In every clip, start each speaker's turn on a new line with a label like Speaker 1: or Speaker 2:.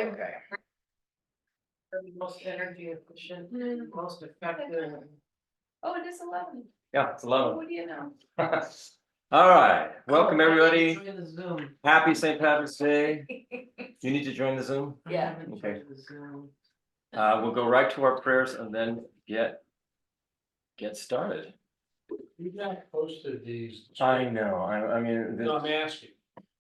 Speaker 1: Okay. The most energy efficient, most effective.
Speaker 2: Oh, it is 11.
Speaker 3: Yeah, it's 11.
Speaker 2: What do you know?
Speaker 3: All right, welcome everybody.
Speaker 1: Join the Zoom.
Speaker 3: Happy St. Patrick's Day. You need to join the Zoom.
Speaker 2: Yeah.
Speaker 1: I haven't
Speaker 3: Okay.
Speaker 1: joined the Zoom.
Speaker 3: We'll go right to our prayers and then get started.
Speaker 4: You've not posted these.
Speaker 3: I know, I mean,
Speaker 4: No, I'm asking.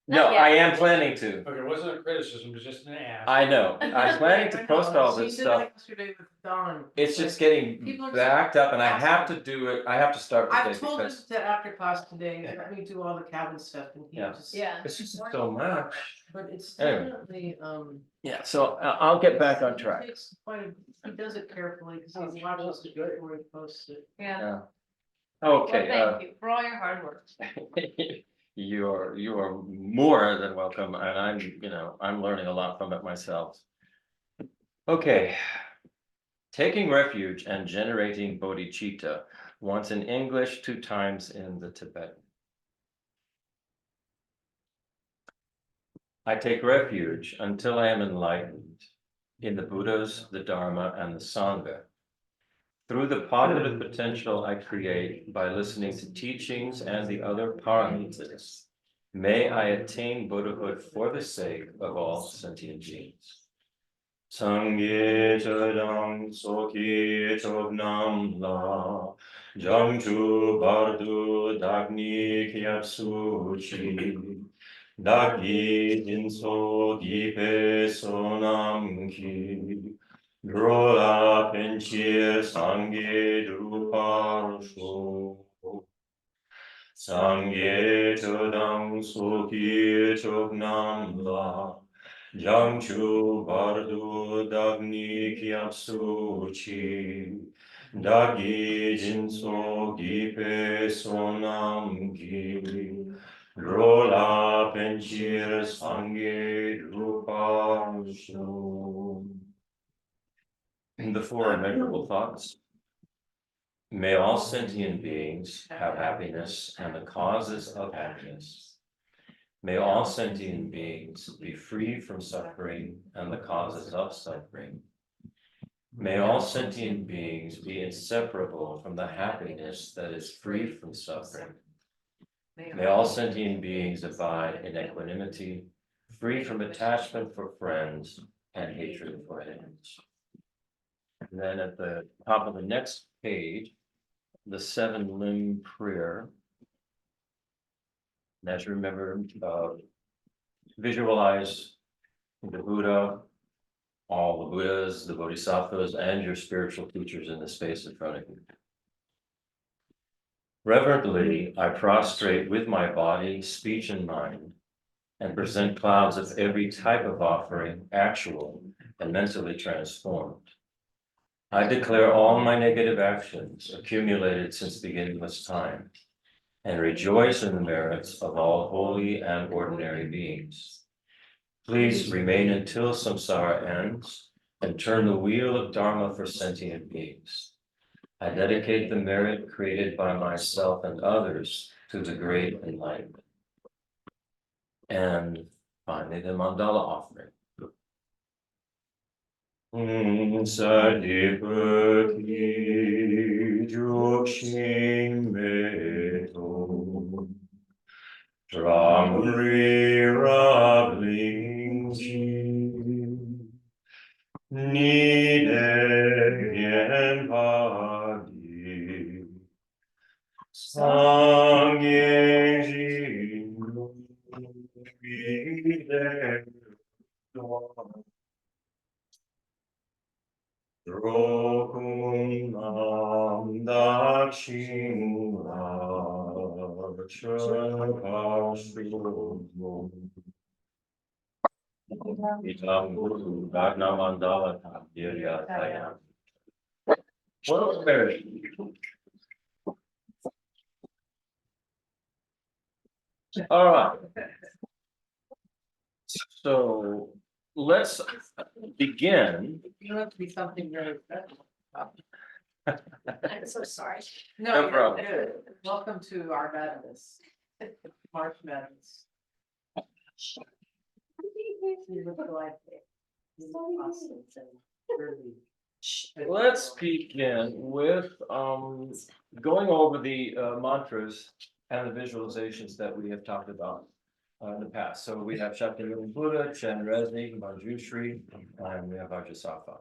Speaker 3: no,
Speaker 2: Not yet.
Speaker 3: I am planning to.
Speaker 4: Okay, it wasn't a criticism, it was just an ask.
Speaker 3: I know, I was planning to post all this
Speaker 1: She did
Speaker 3: stuff.
Speaker 1: that yesterday with Dawn.
Speaker 3: It's just getting
Speaker 1: People are
Speaker 3: backed up and I
Speaker 1: asking.
Speaker 3: have to do it, I have to start
Speaker 1: I've
Speaker 3: today
Speaker 1: told him
Speaker 3: because
Speaker 1: to after class today, let me do all the cabin stuff and he
Speaker 3: Yeah.
Speaker 1: just.
Speaker 2: Yeah.
Speaker 3: it's just so much.
Speaker 1: But it's
Speaker 3: Anyway.
Speaker 1: definitely,
Speaker 3: Yeah, so I'll get back on
Speaker 1: he
Speaker 3: track.
Speaker 1: takes he does it carefully, because he watches it before he posts it.
Speaker 2: Yeah.
Speaker 3: Yeah.
Speaker 2: Well,
Speaker 3: Okay,
Speaker 2: thank you for all your hard work.
Speaker 3: you are more than welcome, and I'm learning a lot from it myself. Okay. Taking refuge and generating bodhicitta, once in English, 2 times in the Tibetan. I take refuge until I am enlightened in the Buddhas, the Dharma, and the Sangha. Through the positive potential I create by listening to teachings and the other paramitas, may I attain Buddhahood for the sake of all sentient beings. Sangye chadang soki chobnam la, jamchu bardu dagni kyapsuchi, dagi jinso gipe sonam ki. Drola penchir sangye druparsho. Sangye chodang soki chognam la. Jamchu bardu dagni kyapsuchi. Dagi jinso gipe sonam gi. Drola penchir sangye druparsho. The 4 immeasurable thoughts. May all sentient beings have happiness and the causes of happiness. May all sentient beings be free from suffering and the causes of suffering. May all sentient beings be inseparable from the happiness that is free from suffering. May all sentient beings abide in equanimity, free from attachment for friends and hatred for enemies. And then at the top of the next page, the 7-limb prayer. And as you remember, visualize the Buddha, all the Buddhas, the Bodhisattvas, and your spiritual teachers in the space in front of you. Reverently, I prostrate with my body, speech, and mind, and present clouds of every type of offering, actual and mentally transformed. I declare all my negative actions accumulated since beginningless time, and rejoice in the merits of all holy and ordinary beings. Please remain until samsara ends, and turn the wheel of Dharma for sentient beings. I dedicate the merit created by myself and others to the great enlightenment. And finally, the mandala offering. Sadipaki Jokshin Meto Ramri Rablingji Nidegen Padi Sangye Jinu Vide Drokum nam dakshina chakashumu. Itam guru dagna mandala tampirya. Well, Mary. All right. So let's begin.
Speaker 1: You have to be something very special.
Speaker 2: I'm so sorry.
Speaker 1: No,
Speaker 3: No
Speaker 1: you're
Speaker 3: problem.
Speaker 1: good. Welcome to our madness. March Madness. You look delightful.
Speaker 3: Let's begin with going over the mantras and the visualizations that we have talked about in the past. So we have Shakyamuni Buddha, Chen Rezi, Manjushri, and we have Vajrasattva.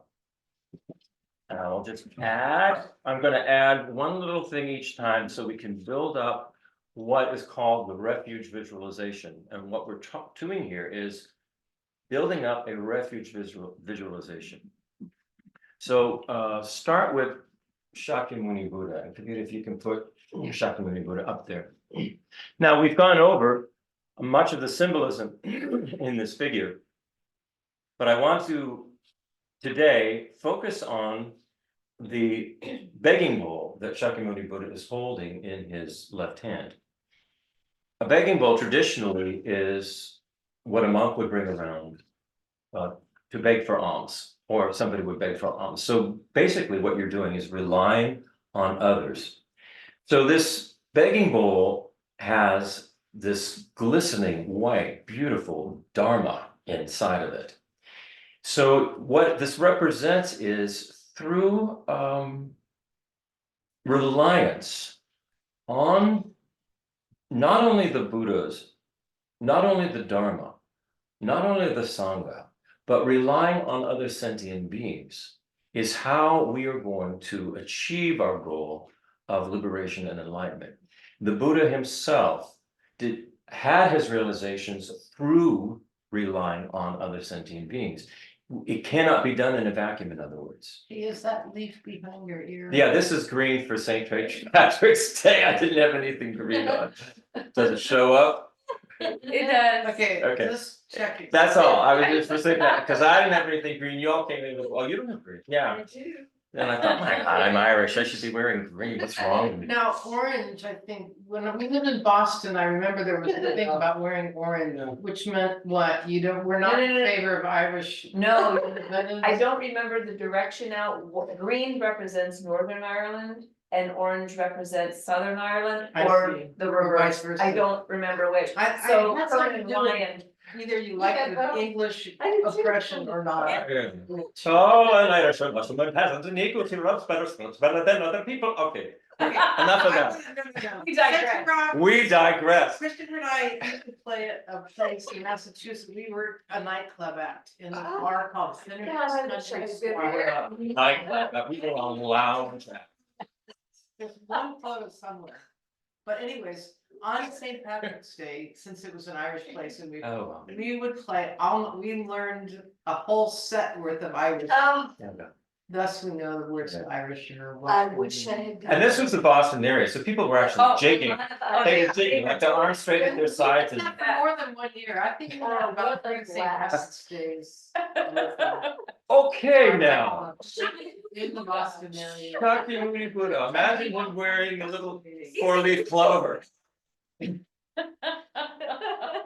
Speaker 3: And I'll just add, I'm going to add one little thing each time so we can build up what is called the refuge visualization. And what we're doing here is building up a refuge visualization. So start with Shakyamuni Buddha. And forget if you can put Shakyamuni Buddha up there. Now we've gone over much of the symbolism in this figure, but I want to today focus on the begging bowl that Shakyamuni Buddha is holding in his left hand. A begging bowl traditionally is what a monk would bring around to beg for alms, or somebody would beg for alms. So basically what you're doing is relying on others. So this begging bowl has this glistening white, beautiful Dharma inside of it. So what this represents is through reliance on not only the Buddhas, not only the Dharma, not only the Sangha, but relying on other sentient beings is how we are going to achieve our goal of liberation and enlightenment. The Buddha himself had his realizations through relying on other sentient beings. It cannot be done in a vacuum, in other words.
Speaker 1: Is that leaf behind your ear?
Speaker 3: Yeah, this is green for St. Patrick's Day. I didn't have anything green on. Does it show up?
Speaker 2: It does.
Speaker 1: Okay,
Speaker 3: Okay.
Speaker 1: just check it.
Speaker 3: That's all. I was just saying that because I didn't have anything green. You all came in with, oh, you don't have green. Yeah.
Speaker 2: I do.
Speaker 3: And I thought, my God, I'm Irish. I should be wearing green. What's wrong with me?
Speaker 1: Now, orange, I think, when we lived in Boston, I remember there was a thing about wearing orange, which meant what? You don't, we're not in
Speaker 2: No.
Speaker 1: favor of Irish.
Speaker 2: No,
Speaker 1: independence?
Speaker 2: I don't remember the direction out. Green represents Northern Ireland and orange represents Southern Ireland,
Speaker 1: I
Speaker 2: or
Speaker 1: see.
Speaker 2: the
Speaker 1: Or
Speaker 2: reverse.
Speaker 1: vice versa.
Speaker 2: I don't remember which.
Speaker 1: I
Speaker 2: So
Speaker 1: had
Speaker 2: Courtin
Speaker 1: something to do with
Speaker 2: Ryan.
Speaker 1: either you like
Speaker 2: Yeah,
Speaker 1: the
Speaker 2: well,
Speaker 1: English
Speaker 2: I did too.
Speaker 1: oppression or not.
Speaker 3: So an Irishman must have hasn't an equal to loves better than other people. Okay, enough of that.
Speaker 2: We digress.
Speaker 3: We digress.
Speaker 1: Christopher and I used to play at a place in Massachusetts. We were a nightclub act in a bar called Finner's Country Square.
Speaker 3: We were on lounge.
Speaker 1: There's one photo somewhere. But anyways, on St. Patrick's Day, since it was an Irish place and
Speaker 3: Oh.
Speaker 1: we would play, we learned a whole set worth of Irish. Thus we know the words of Irish or what.
Speaker 2: I wish I had.
Speaker 3: And this was the Boston area, so people were actually jigging. They were
Speaker 2: Okay.
Speaker 3: jigging, like their arms straight at their sides and.
Speaker 1: For more than 1 year, I think we're on about 3 St. Patrick's Days.
Speaker 3: Okay, now.
Speaker 1: In the Boston area.
Speaker 3: Shakyamuni Buddha, imagine him wearing a little 4-leaf clover.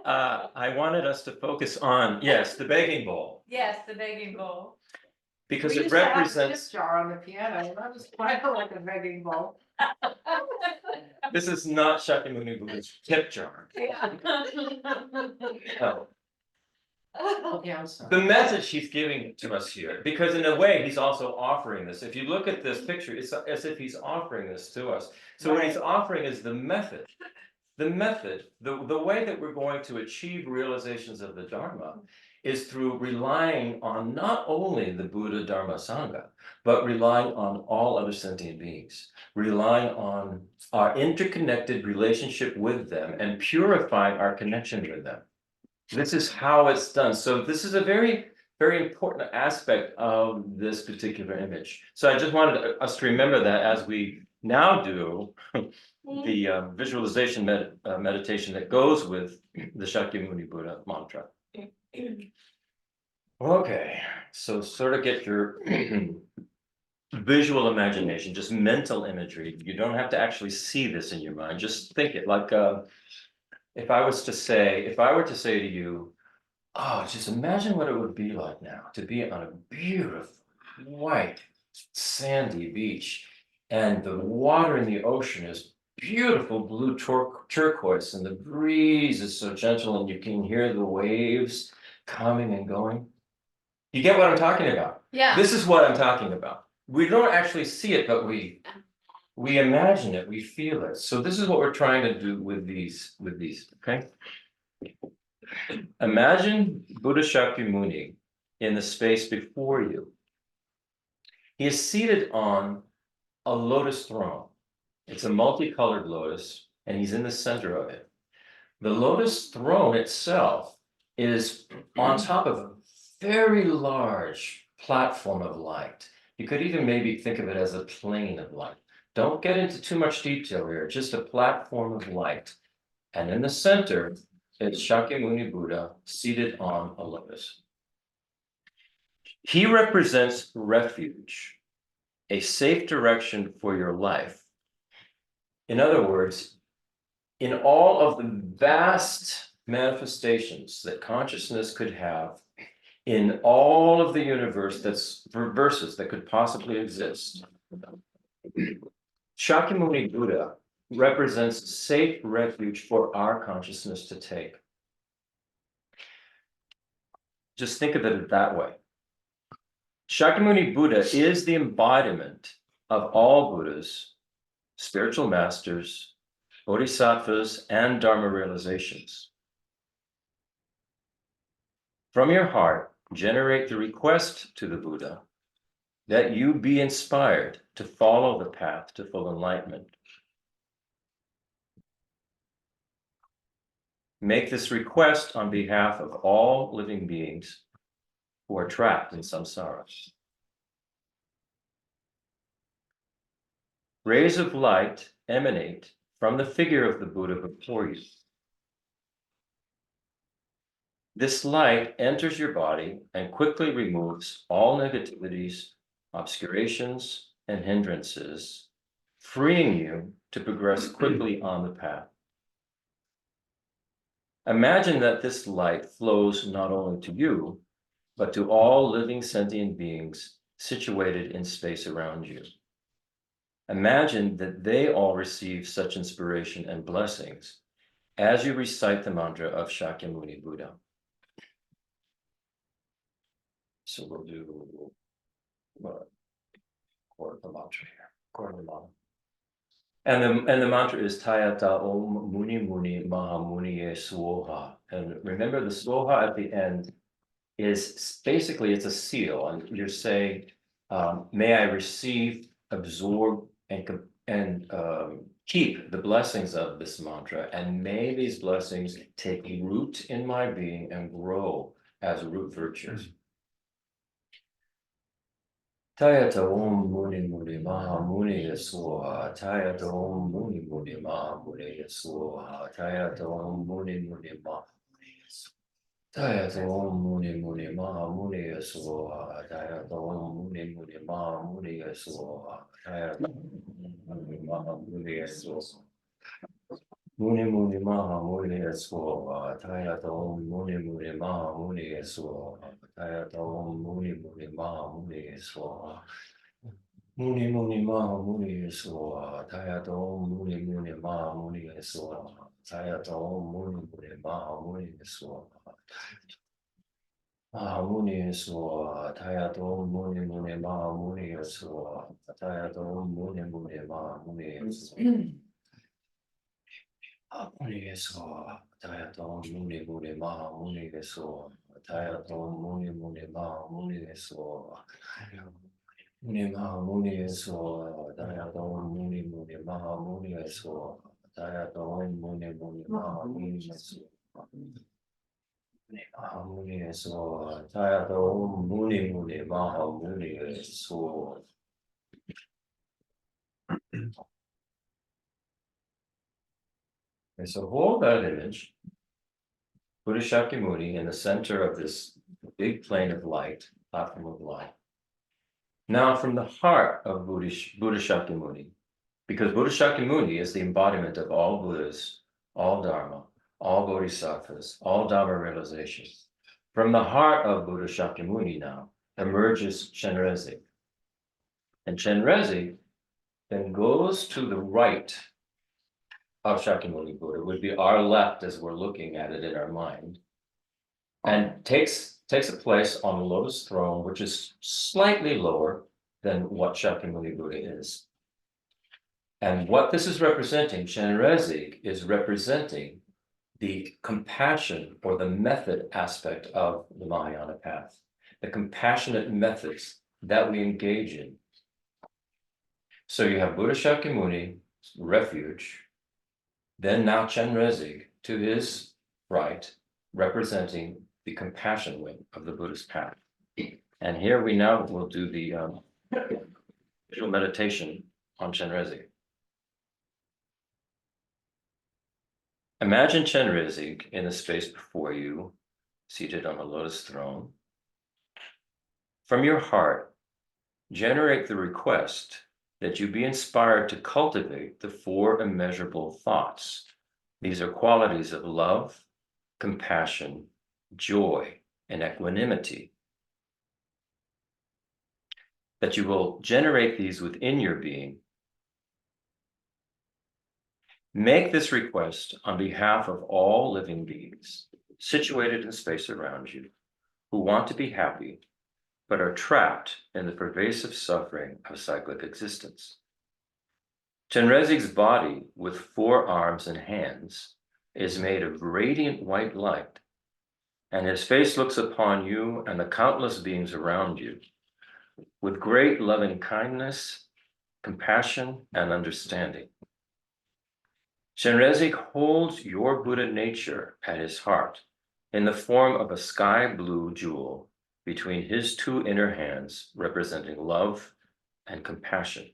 Speaker 3: I wanted us to focus on, yes, the begging bowl,
Speaker 2: Yes, the begging bowl.
Speaker 3: because
Speaker 1: We
Speaker 3: it
Speaker 1: used to have a
Speaker 3: represents,
Speaker 1: tip jar on the piano, and that was quite like a begging bowl.
Speaker 3: this is not Shakyamuni Buddha's tip jar. No.
Speaker 1: Okay, I'm sorry.
Speaker 3: The message he's giving to us here, because in a way, he's also offering this. If you look at this picture, it's as if he's offering this to us. So what he's offering is the method. The method, the way that we're going to achieve realizations of the Dharma is through relying on not only the Buddha, Dharma, Sangha, but relying on all other sentient beings, relying on our interconnected relationship with them and purifying our connection with them. This is how it's done. So this is a very, very important aspect of this particular image. So I just wanted us to remember that as we now do the visualization meditation that goes with the Shakyamuni Buddha mantra. Okay, so sort of get your visual imagination, just mental imagery. You don't have to actually see this in your mind. Just think it like if I were to say to you, oh, just imagine what it would be like now to be on a beautiful white sandy beach, and the water in the ocean is beautiful blue turquoise, and the breeze is so gentle, and you can hear the waves coming and going. You get what I'm talking about?
Speaker 2: Yeah.
Speaker 3: This is what I'm talking about. We don't actually see it, but we imagine it, we feel it. So this is what we're trying to do with these, okay? Imagine Buddha Shakyamuni in the space before you. He is seated on a lotus throne. It's a multicolored lotus, and he's in the center of it. The lotus throne itself is on top of a very large platform of light. You could even maybe think of it as a plane of light. Don't get into too much detail here, just a platform of light. And in the center is Shakyamuni Buddha seated on a lotus. He represents refuge, a safe direction for your life. In other words, in all of the vast manifestations that consciousness could have, in all of the universe that's verses that could possibly exist, Shakyamuni Buddha represents safe refuge for our consciousness to take. Just think of it that way. Shakyamuni Buddha is the embodiment of all Buddhas, spiritual masters, bodhisattvas, and Dharma realizations. From your heart, generate the request to the Buddha that you be inspired to follow the path to full enlightenment. Make this request on behalf of all living beings who are trapped in samsara. Rays of light emanate from the figure of the Buddha before you. This light enters your body and quickly removes all negativities, obscurations, and hindrances, freeing you to progress quickly on the path. Imagine that this light flows not only to you, but to all living sentient beings situated in space around you. Imagine that they all receive such inspiration and blessings as you recite the mantra of Shakyamuni Buddha. So we'll do quarter the mantra here, quarter the mantra. And the mantra is Tayata Om Muni Muni Maha Muni Swoha. And remember, the Swoha at the end is basically, it's a seal, and you're saying, may I receive, absorb, and keep the blessings of this mantra, and may these blessings take root in my being and grow as root virtues. Tayata Om Muni Muni Maha Muni Swoha. Tayata Om Muni Muni Maha Muni Swoha. Tayata Om Muni Muni Maha Muni Swoha. Tayata Om Muni Muni Maha Muni Swoha. Tayata Om Muni Muni Maha Muni Swoha. Tayata Om Muni Maha Muni Swoha. Muni Muni Maha Muni Swoha. Tayata Om Muni Muni Maha Muni Swoha. Tayata Om Muni Muni Maha Muni Swoha. Muni Muni Maha Muni Swoha. Tayata Om Muni Muni Maha Muni Swoha. Tayata Om Muni Muni Maha Muni Swoha. Maha Muni Swoha. Tayata Om Muni Muni Maha Muni Swoha. Tayata Om Muni Muni Maha Muni Swoha. Muni Swoha. Tayata Om Muni Muni Maha Muni Swoha. Tayata Om Muni Muni Maha Muni Swoha. Muni Maha Muni Swoha. Tayata Om Muni Muni Maha Muni Swoha. Tayata Om Muni Muni Maha Muni Swoha. Maha Muni Swoha. Tayata Om Muni Muni Maha Muni Swoha. And so hold that image, Buddha Shakyamuni, in the center of this big plane of light, platform of light. Now, from the heart of Buddha Shakyamuni, because Buddha Shakyamuni is the embodiment of all Buddhas, all Dharma, all Bodhisattvas, all Dharma realizations. From the heart of Buddha Shakyamuni now emerges Chenrezig. And Chenrezig then goes to the right of Shakyamuni Buddha, would be our left as we're looking at it in our mind, and takes takes a place on the lotus throne, which is slightly lower than what Shakyamuni Buddha is. And what this is representing, Chenrezig is representing the compassion or the method aspect of the Mahayana path, the compassionate methods that we engage in. So you have Buddha Shakyamuni, refuge, then now Chenrezig to his right, representing the compassion wing of the Buddhist path. And here we now will do the visual meditation on Chenrezig. Imagine Chenrezig in the space before you, seated on a lotus throne. From your heart, generate the request that you be inspired to cultivate the 4 immeasurable thoughts. These are qualities of love, compassion, joy, and equanimity. That you will generate these within your being. Make this request on behalf of all living beings situated in space around you who want to be happy, but are trapped in the pervasive suffering of cyclic existence. Chenrezig's body with 4 arms and hands is made of radiant white light, and his face looks upon you and the countless beings around you with great loving kindness, compassion, and understanding. Chenrezig holds your Buddha nature at his heart in the form of a sky blue jewel between his 2 inner hands, representing love and compassion.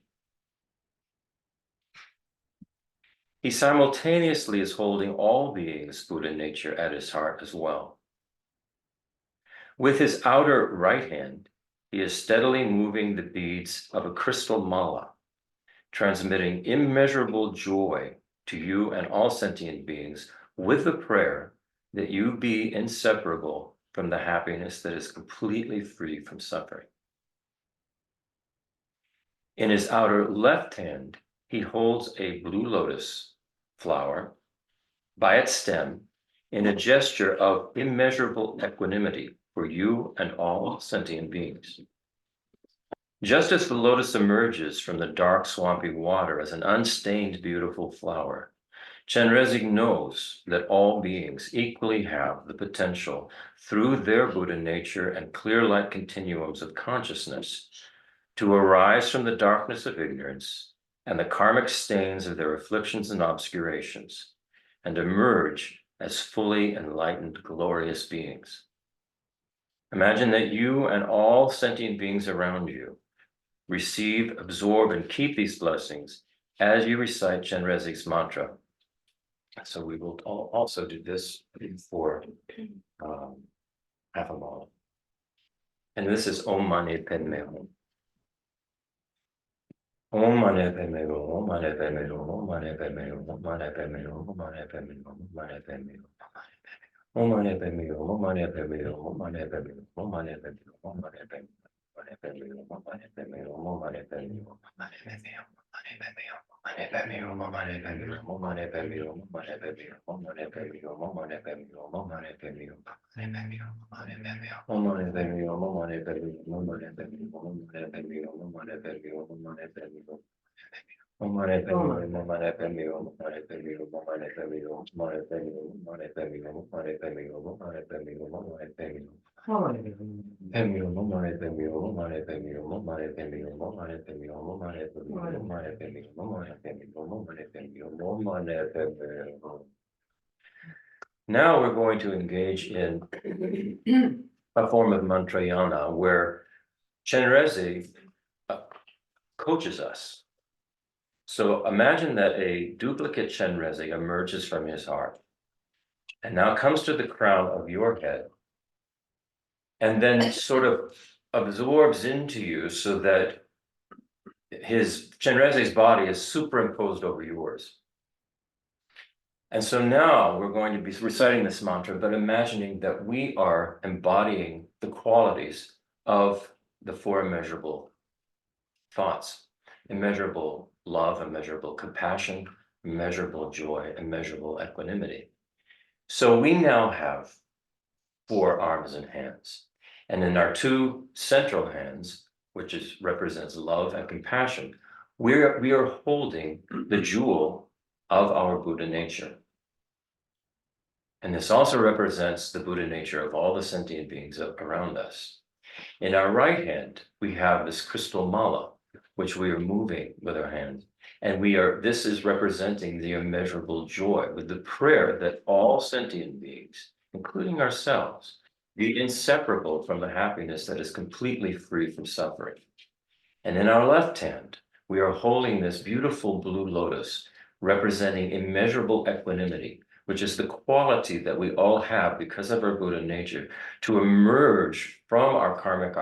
Speaker 3: He simultaneously is holding all beings' Buddha nature at his heart as well. With his outer right hand, he is steadily moving the beads of a crystal mala, transmitting immeasurable joy to you and all sentient beings with the prayer that you be inseparable from the happiness that is completely free from suffering. In his outer left hand, he holds a blue lotus flower by its stem in a gesture of immeasurable equanimity for you and all sentient beings. Just as the lotus emerges from the dark, swampy water as an unstained, beautiful flower, Chenrezig knows that all beings equally have the potential through their Buddha nature and clear light continuums of consciousness to arise from the darkness of ignorance and the karmic stains of their afflictions and obscurations and emerge as fully enlightened, glorious beings. Imagine that you and all sentient beings around you receive, absorb, and keep these blessings as you recite Chenrezig's mantra. So we will also do this for half a mala. And this is Om Mani Padme Hum. Om Mani Padme Hum, Om Mani Padme Hum, Om Mani Padme Hum, Om Mani Padme Hum, Om Mani Padme Hum, Om Mani Padme Hum. Om Mani Padme Hum, Om Mani Padme Hum, Om Mani Padme Hum, Om Mani Padme Hum, Om Mani Padme Hum. Now we're going to engage in a form of mantrayana where Chenrezig coaches us. So imagine that a duplicate Chenrezig emerges from his heart and now comes to the crown of your head and then sort of absorbs into you so that his Chenrezig's body is superimposed over yours. And so now we're going to be reciting this mantra, but imagining that we are embodying the qualities of the 4 immeasurable thoughts: immeasurable love, immeasurable compassion, immeasurable joy, immeasurable equanimity. So we now have arms and hands. And in our two central hands, which represents love and compassion, we are holding the jewel of our Buddha nature. And this also represents the Buddha nature of all the sentient beings around us. In our right hand, we have this crystal mala, which we are moving with our hand. And this is representing the immeasurable joy with the prayer that all sentient beings, including ourselves, be inseparable from the happiness that is completely free from suffering. And in our left hand, we are holding this beautiful blue lotus, representing immeasurable equanimity, which is the quality that we all have because of our Buddha nature, to emerge from our karmic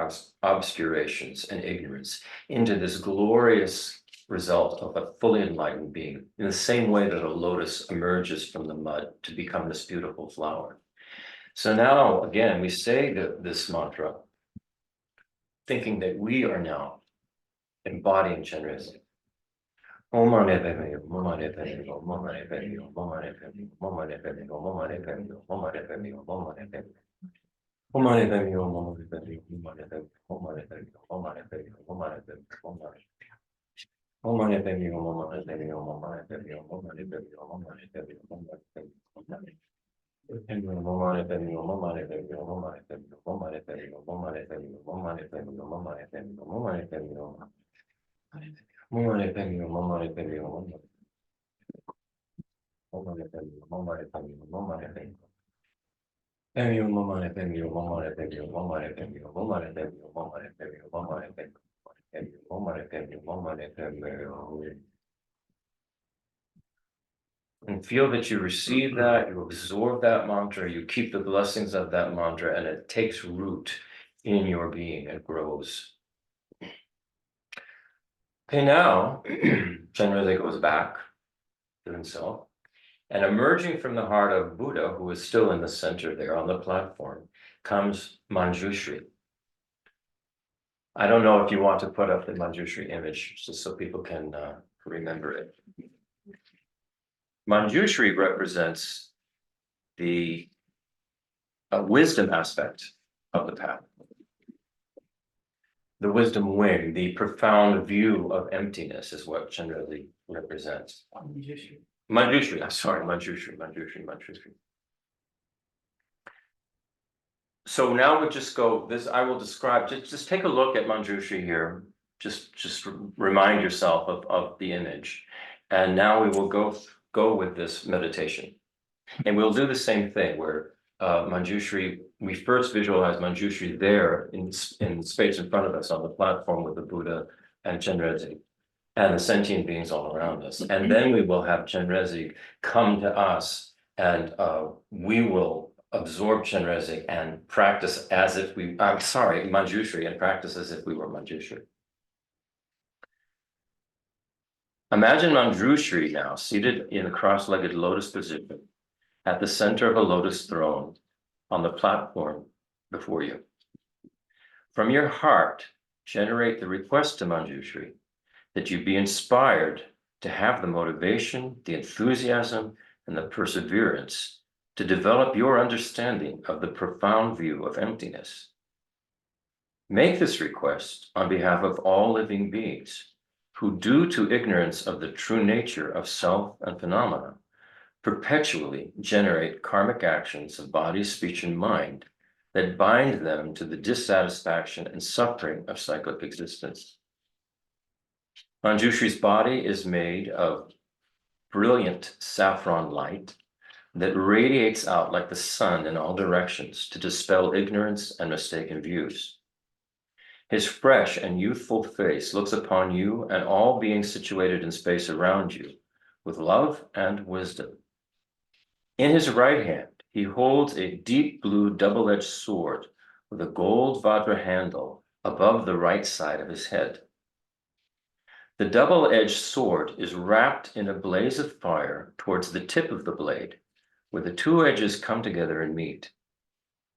Speaker 3: obscurations and ignorance into this glorious result of a fully enlightened being, in the same way that a lotus emerges from the mud to become this beautiful flower. So now, again, we say this mantra, thinking that we are now embodying Chenrezig. And feel that you receive that, you absorb that mantra, you keep the blessings of that mantra, and it takes root in your being, it grows. Okay, now, Chenrezig goes back to himself, and emerging from the heart of Buddha, who is still in the center there on the platform, comes Manjushri. I don't know if you want to put up the Manjushri image, just so people can remember it. Manjushri represents the wisdom aspect of the path. The wisdom wing, the profound view of emptiness is what Chenrezig represents. Manjushri, I'm sorry, Manjushri. So now we'll just go, I will describe, just take a look at Manjushri here. Just remind yourself of the image. And now we will go with this meditation. And we'll do the same thing where Manjushri, we first visualize Manjushri there in space in front of us on the platform with the Buddha and Chenrezig and the sentient beings all around us. And then we will have Chenrezig come to us, and we will absorb Chenrezig and practice as if Manjushri, and practice as if we were Manjushri. Imagine Manjushri now seated in a cross-legged lotus position at the center of a lotus throne on the platform before you. From your heart, generate the request to Manjushri that you be inspired to have the motivation, the enthusiasm, and the perseverance to develop your understanding of the profound view of emptiness. Make this request on behalf of all living beings who, due to ignorance of the true nature of self and phenomena, perpetually generate karmic actions of body, speech, and mind that bind them to the dissatisfaction and suffering of cyclic existence. Manjushri's body is made of brilliant saffron light that radiates out like the sun in all directions to dispel ignorance and mistaken views. His fresh and youthful face looks upon you and all beings situated in space around you with love and wisdom. In his right hand, he holds a deep blue double-edged sword with a gold Vajra handle above the right side of his head. The double-edged sword is wrapped in a blaze of fire towards the tip of the blade, where the two edges come together and meet.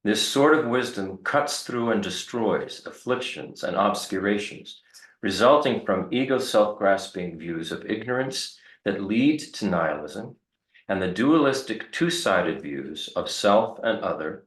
Speaker 3: This sword of wisdom cuts through and destroys afflictions and obscurations, resulting from ego self-grasping views of ignorance that lead to nihilism, and the dualistic two-sided views of self and other,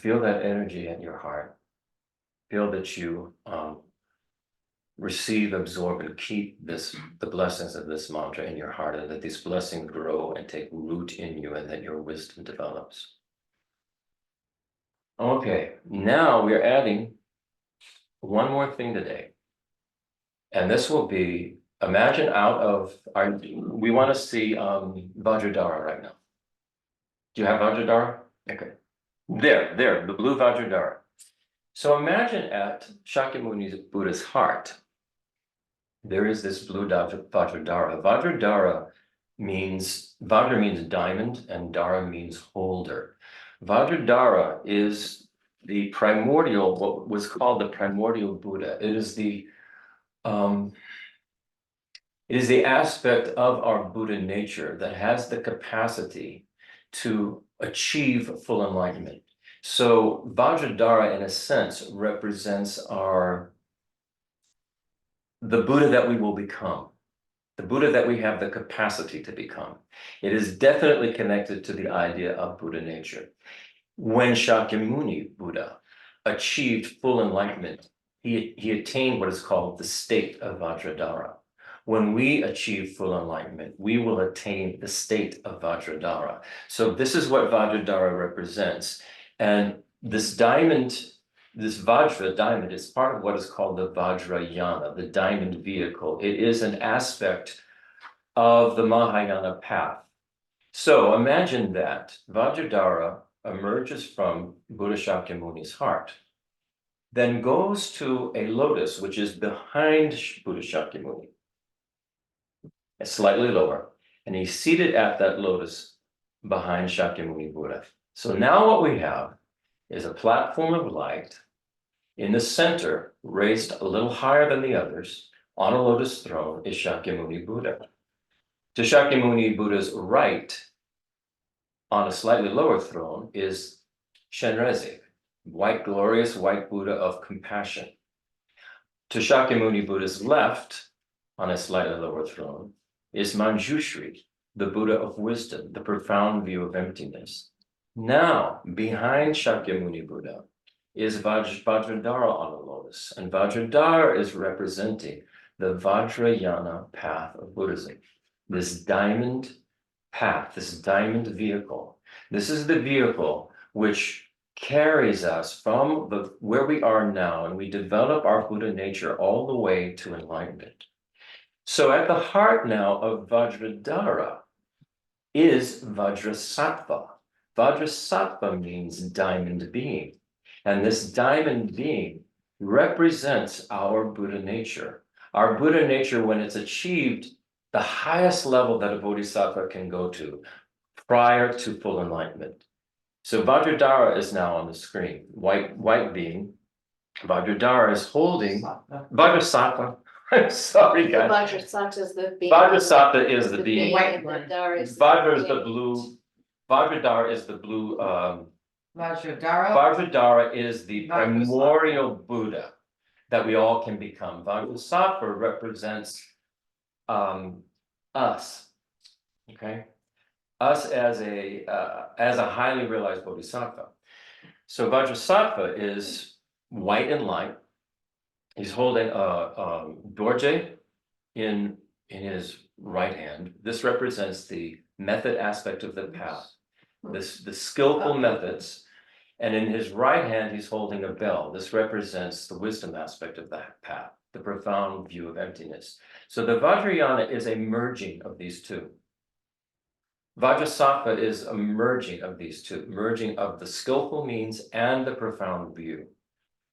Speaker 3: feel that energy in your heart. Feel that you receive, absorb, and keep the blessings of this mantra in your heart, and that these blessings grow and take root in you, and that your wisdom develops. Okay, now we're adding one more thing today. And this will be, imagine out of our, we want to see Vajradhara right now. Do you have Vajradhara? Okay. There, the blue Vajradhara. So imagine at Shakyamuni Buddha's heart, there is this blue Vajradhara. Vajradhara means, Vajra means diamond and Dhara means holder. Vajradhara is the primordial, what was called the primordial Buddha. It is the aspect of our Buddha nature that has the capacity to achieve full enlightenment. So Vajradhara, in a sense, represents the Buddha that we will become, the Buddha that we have the capacity to become. It is definitely connected to the idea of Buddha nature. When Shakyamuni Buddha achieved full enlightenment, he attained what is called the state of Vajradhara. When we achieve full enlightenment, we will attain the state of Vajradhara. So this is what Vajradhara represents. And this diamond, this Vajra diamond, is part of what is called the Vajrayana, the diamond vehicle. It is an aspect of the Mahayana path. So imagine that Vajradhara emerges from Buddha Shakyamuni's heart, then goes to a lotus, which is behind Buddha Shakyamuni, slightly lower, and he's seated at that lotus behind Shakyamuni Buddha. So now what we have is a platform of light. In the center, raised a little higher than the others, on a lotus throne is Shakyamuni Buddha. To Shakyamuni Buddha's right, on a slightly lower throne, is Shenrezig, glorious white Buddha of compassion. To Shakyamuni Buddha's left, on a slightly lower throne, is Manjushri, the Buddha of wisdom, the profound view of emptiness. Now, behind Shakyamuni Buddha is Vajradhara on a lotus, and Vajradhara is representing the Vajrayana path of Buddhism, this diamond path, this diamond vehicle. This is the vehicle which carries us from where we are now, and we develop our Buddha nature all the way to enlightenment. So at the heart now of Vajradhara is Vajrasattva. Vajrasattva means diamond being. And this diamond being represents our Buddha nature. Our Buddha nature, when it's achieved the highest level that a bodhisattva can go to prior to full enlightenment. So Vajradhara is now on the screen, white being. Vajradhara is holding Vajrasattva. I'm sorry, guys.
Speaker 5: Vajrasattva is the being.
Speaker 3: Vajrasattva is the being.
Speaker 1: White
Speaker 5: Vajradhara is
Speaker 3: Vajra is the blue. Vajradhara is the blue.
Speaker 1: Vajradhara.
Speaker 3: Vajradhara is the primordial Buddha that we all can become. Vajrasattva represents us. Okay, us as a highly realized bodhisattva. So Vajrasattva is white and light. He's holding a dorje in his right hand. This represents the method aspect of the path, the skillful methods. And in his right hand, he's holding a bell. This represents the wisdom aspect of that path, the profound view of emptiness. So the Vajrayana is a merging of these two. Vajrasattva is a merging of these two, merging of the skillful means and the profound view.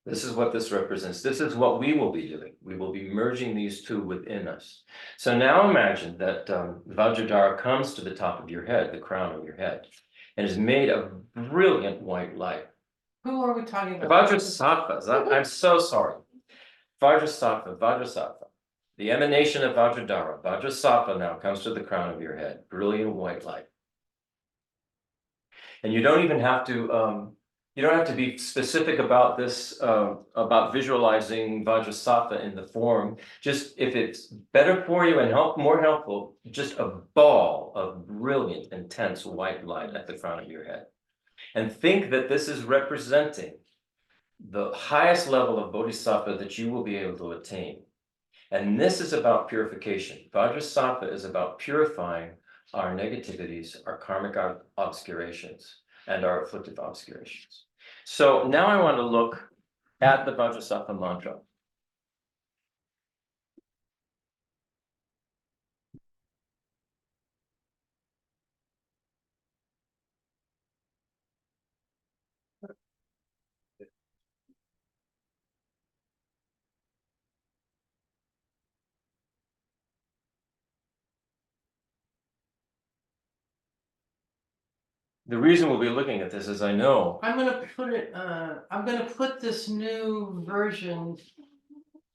Speaker 3: This is what this represents. This is what we will be doing. We will be merging these two within us. So now imagine that Vajradhara comes to the top of your head, the crown of your head, and is made of brilliant white light.
Speaker 1: Who are we talking about?
Speaker 3: Vajrasattvas, I'm so sorry. Vajrasattva. The emanation of Vajradhara, Vajrasattva now comes to the crown of your head, brilliant white light. And you don't even have to, you don't have to be specific about this, about visualizing Vajrasattva in the form. Just if it's better for you and more helpful, just a ball of brilliant, intense white light at the crown of your head. And think that this is representing the highest level of bodhisattva that you will be able to attain. And this is about purification. Vajrasattva is about purifying our negativities, our karmic obscurations, and our afflictive obscurations. So now I want to look at the Vajrasattva mantra. The reason we'll be looking at this is I'm gonna
Speaker 1: put this new version.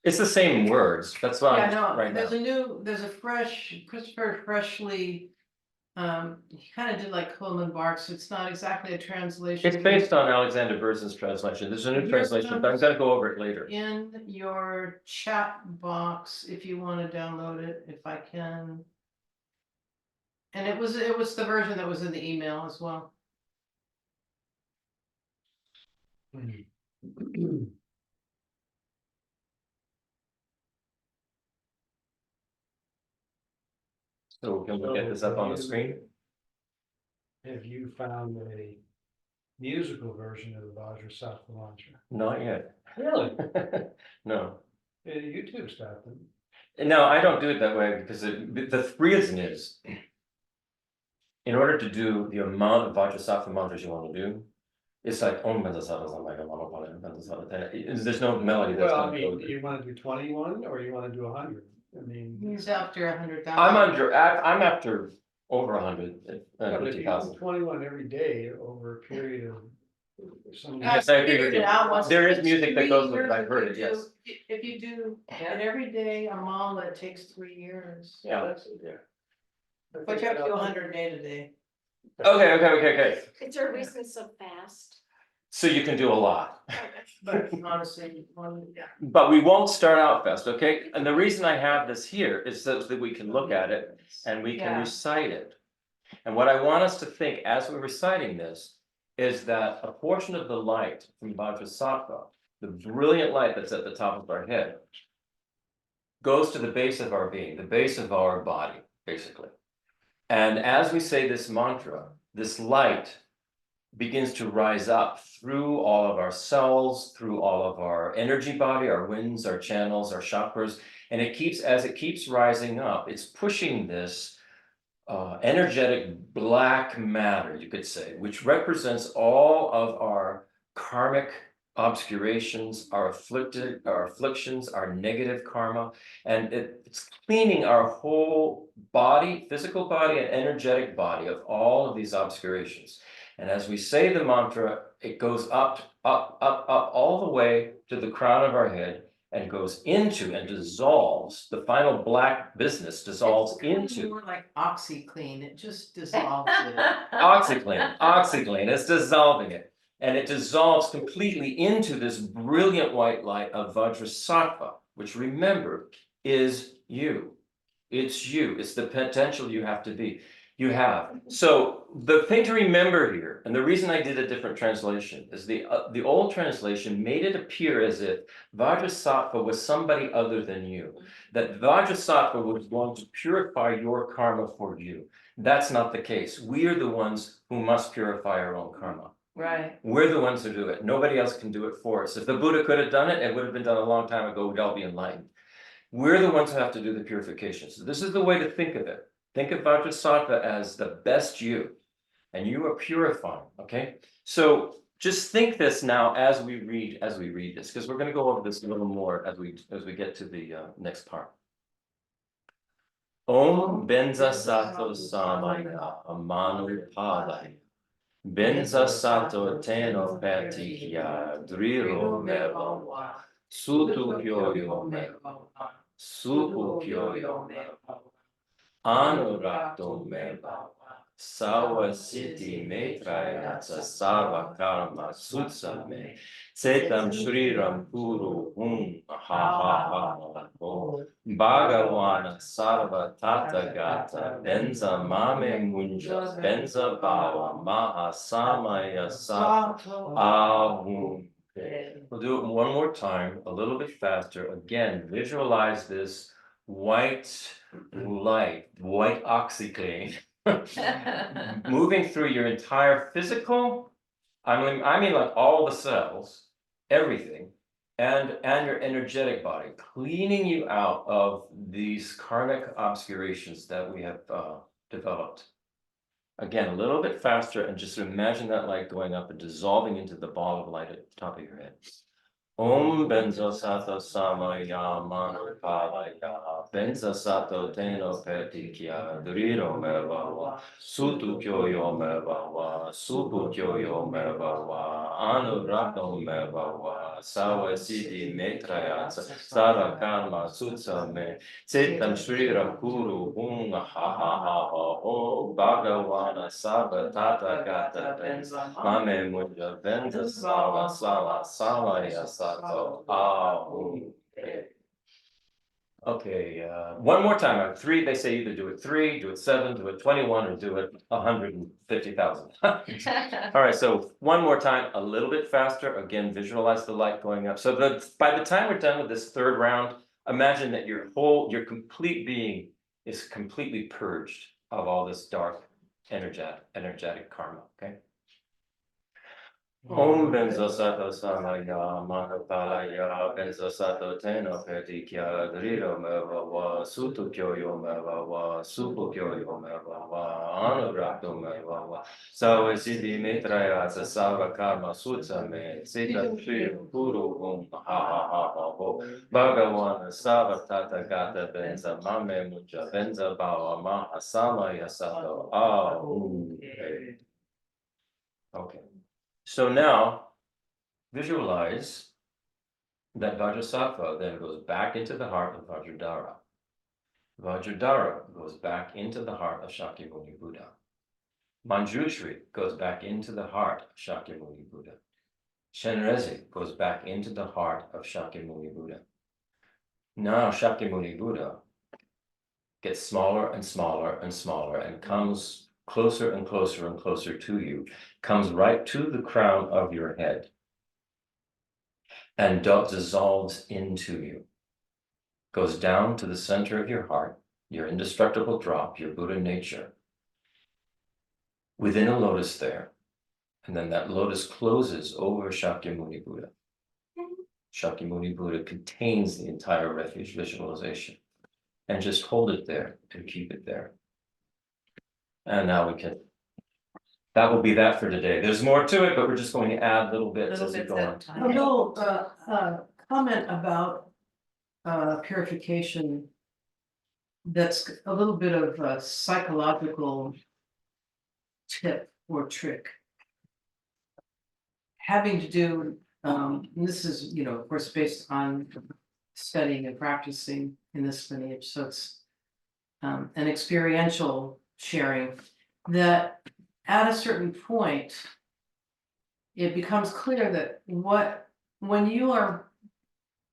Speaker 3: it's the same words, that's why
Speaker 1: Yeah,
Speaker 3: I'm
Speaker 1: no,
Speaker 3: right now.
Speaker 1: there's a Christopher freshly, he kind of did like Coleman Barks, it's not exactly a translation.
Speaker 3: It's based on Alexander Burton's translation, there's a new translation, but I'm gonna go over it later.
Speaker 1: In your chat box, if you want to download it, if I can. And it was the version that was in the email as well.
Speaker 3: So can we get this up on the screen?
Speaker 4: Have you found a musical version of the Vajrasattva mantra?
Speaker 3: Not yet.
Speaker 4: Really?
Speaker 3: No.
Speaker 4: YouTube's got them.
Speaker 3: No, I don't do it that way because the reason is, in order to do the amount of Vajrasattva mantras you want to do, it's like Om there's no melody that's
Speaker 4: Well, I
Speaker 3: gonna
Speaker 4: mean,
Speaker 3: go
Speaker 4: do
Speaker 3: there.
Speaker 4: you want to do 21 or you want to do 100? I mean.
Speaker 1: He's after 100,000.
Speaker 3: I'm after over 100,
Speaker 4: Yeah, but if you do
Speaker 3: 50,000.
Speaker 4: 21 every day over a period of some.
Speaker 3: Yes, I agree with you. There is music that goes with it, I've heard it,
Speaker 1: If you
Speaker 3: yes.
Speaker 1: do- If you do it every day, a mala, it takes 3 years.
Speaker 3: Yeah.
Speaker 4: That's, yeah.
Speaker 1: But you have to do 100 day to day.
Speaker 3: Okay.
Speaker 5: Is there a reason it's so fast?
Speaker 3: So you can do a lot.
Speaker 1: But honestly, yeah.
Speaker 3: But we won't start out fast, okay? And the reason I have this here is so that we can look at it and we can
Speaker 2: Yeah.
Speaker 3: recite it. And what I want us to think as we're reciting this is that a portion of the light from Vajrasattva, the brilliant light that's at the top of our head, goes to the base of our being, the base of our body, basically. And as we say this mantra, this light begins to rise up through all of our cells, through all of our energy body, our winds, our channels, our chakras, and as it keeps rising up, it's pushing this energetic black matter, you could say, which represents all of our karmic obscurations, our afflictions, our negative karma, and it's cleaning our whole body, physical body and energetic body of all of these obscurations. And as we say the mantra, it goes up, all the way to the crown of our head and goes into and dissolves, the final black business dissolves into.
Speaker 1: More like OxyClean, it just dissolves it.
Speaker 3: Oxyclean, it's dissolving it. And it dissolves completely into this brilliant white light of Vajrasattva, which remember is you. It's you, it's the potential you have to be. You have. So the thing to remember here, and the reason I did a different translation, is the old translation made it appear as if Vajrasattva was somebody other than you. That Vajrasattva was going to purify your karma for you. That's not the case. We are the ones who must purify our own karma.
Speaker 2: Right.
Speaker 3: We're the ones who do it. Nobody else can do it for us. If the Buddha could have done it, it would have been done a long time ago. We'd all be enlightened. We're the ones who have to do the purification. So this is the way to think of it. Think of Vajrasattva as the best you, and you are purifying, okay? So just think this now as we read this, because we're going to go over this a little more as we get to the next part. Om Benza Sato Samaya Amanu Padaya Benza Sato Teno Patiya Driro Meva Sutu Kyoyo Meva Suku Kyoyo Meva Anurakto Meva Sawa Siddhi Maitraya Sarva Karma Sutsame Setam Shriram Guru Ha Ha Ha Ho Bhagavan Sarva Tathagata Benza Mame Munja Benza Bhava Mahasamaya Sa Ahum. We'll do it one more time, a little bit faster. Again, visualize this white light, white oxygen moving through your entire physical, I mean like all the cells, everything, and your energetic body, cleaning you out of these karmic obscurations that we have developed. Again, a little bit faster, and just imagine that light going up and dissolving into the ball of light at the top of your head. Om benzo sato samaya manupalaya benzo sato teno petikya driro mevawa sutu kyoyo mevawa subu kyoyo mevawa anuragno mevawa sawa siddhi metrayatsa sara karma sutsame setam shriram guru ha ha ha ho bhagavana sabha tata gata benza mame munja benza sala yasa. Okay, one more time. Three, they say either do it 3, do it 7, do it 21, or do it 150,000. All right, so one more time, a little bit faster. Again, visualize the light going up. So by the time we're done with this third round, imagine that your complete being is completely purged of all this dark energetic karma, okay? Om benzo sato samaya manupalaya benzo sato teno petikya driro mevawa sutu kyoyo mevawa supu kyoyo mevawa anuragno mevawa sawa siddhi mitraya sava karma sutsame sita shri guru ha ha ha ha ho bhagavan sava tata gata benza mame mucha benza bhava mahasamaya sato Okay. So now, visualize that Vajrasattva then goes back into the heart of Vajradhara. Vajradhara goes back into the heart of Shakyamuni Buddha. Manjushri goes back into the heart of Shakyamuni Buddha. Shenrezi goes back into the heart of Shakyamuni Buddha. Now Shakyamuni Buddha gets smaller and smaller and smaller and comes closer and closer and closer to you, comes right to the crown of your head and dissolves into you, goes down to the center of your heart, your indestructible drop, your Buddha nature, within a lotus there, and then that lotus closes over Shakyamuni Buddha. Shakyamuni Buddha contains the entire refuge visualization, and just hold it there and keep it there. And now that will be that for today. There's more to it, but we're just going to add little bits as we go on.
Speaker 1: A little comment about purification. That's a little bit of a psychological tip or trick. Having to do, and this is, of course, based on studying and practicing in this lineage. So it's an experiential sharing that at a certain point, it becomes clear that when you are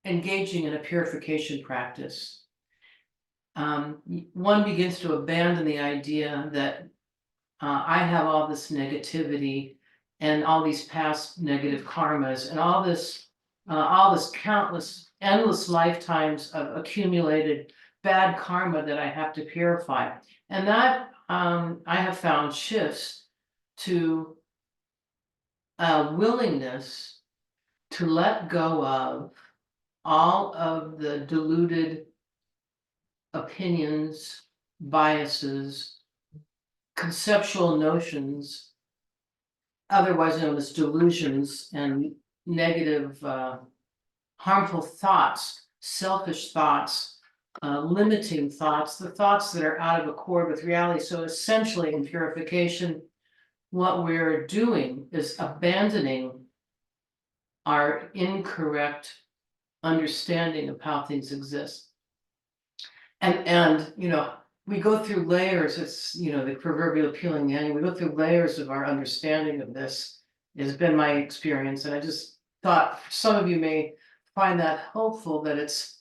Speaker 1: engaging in a purification practice, one begins to abandon the idea that I have all this negativity and all these past negative karmas and all this countless, endless lifetimes of accumulated bad karma that I have to purify. And that I have found shifts to a willingness to let go of all of the deluded opinions, biases, conceptual notions, otherwise known as delusions, and negative, harmful thoughts, selfish thoughts, limiting thoughts, the thoughts that are out of accord with reality. So essentially in purification, what we're doing is abandoning our incorrect understanding of how things exist. And we go through layers, it's, you know, the proverbial peeling the onion, we go through layers of our understanding of this. Has been my experience, and I just thought some of you may find that helpful, that it's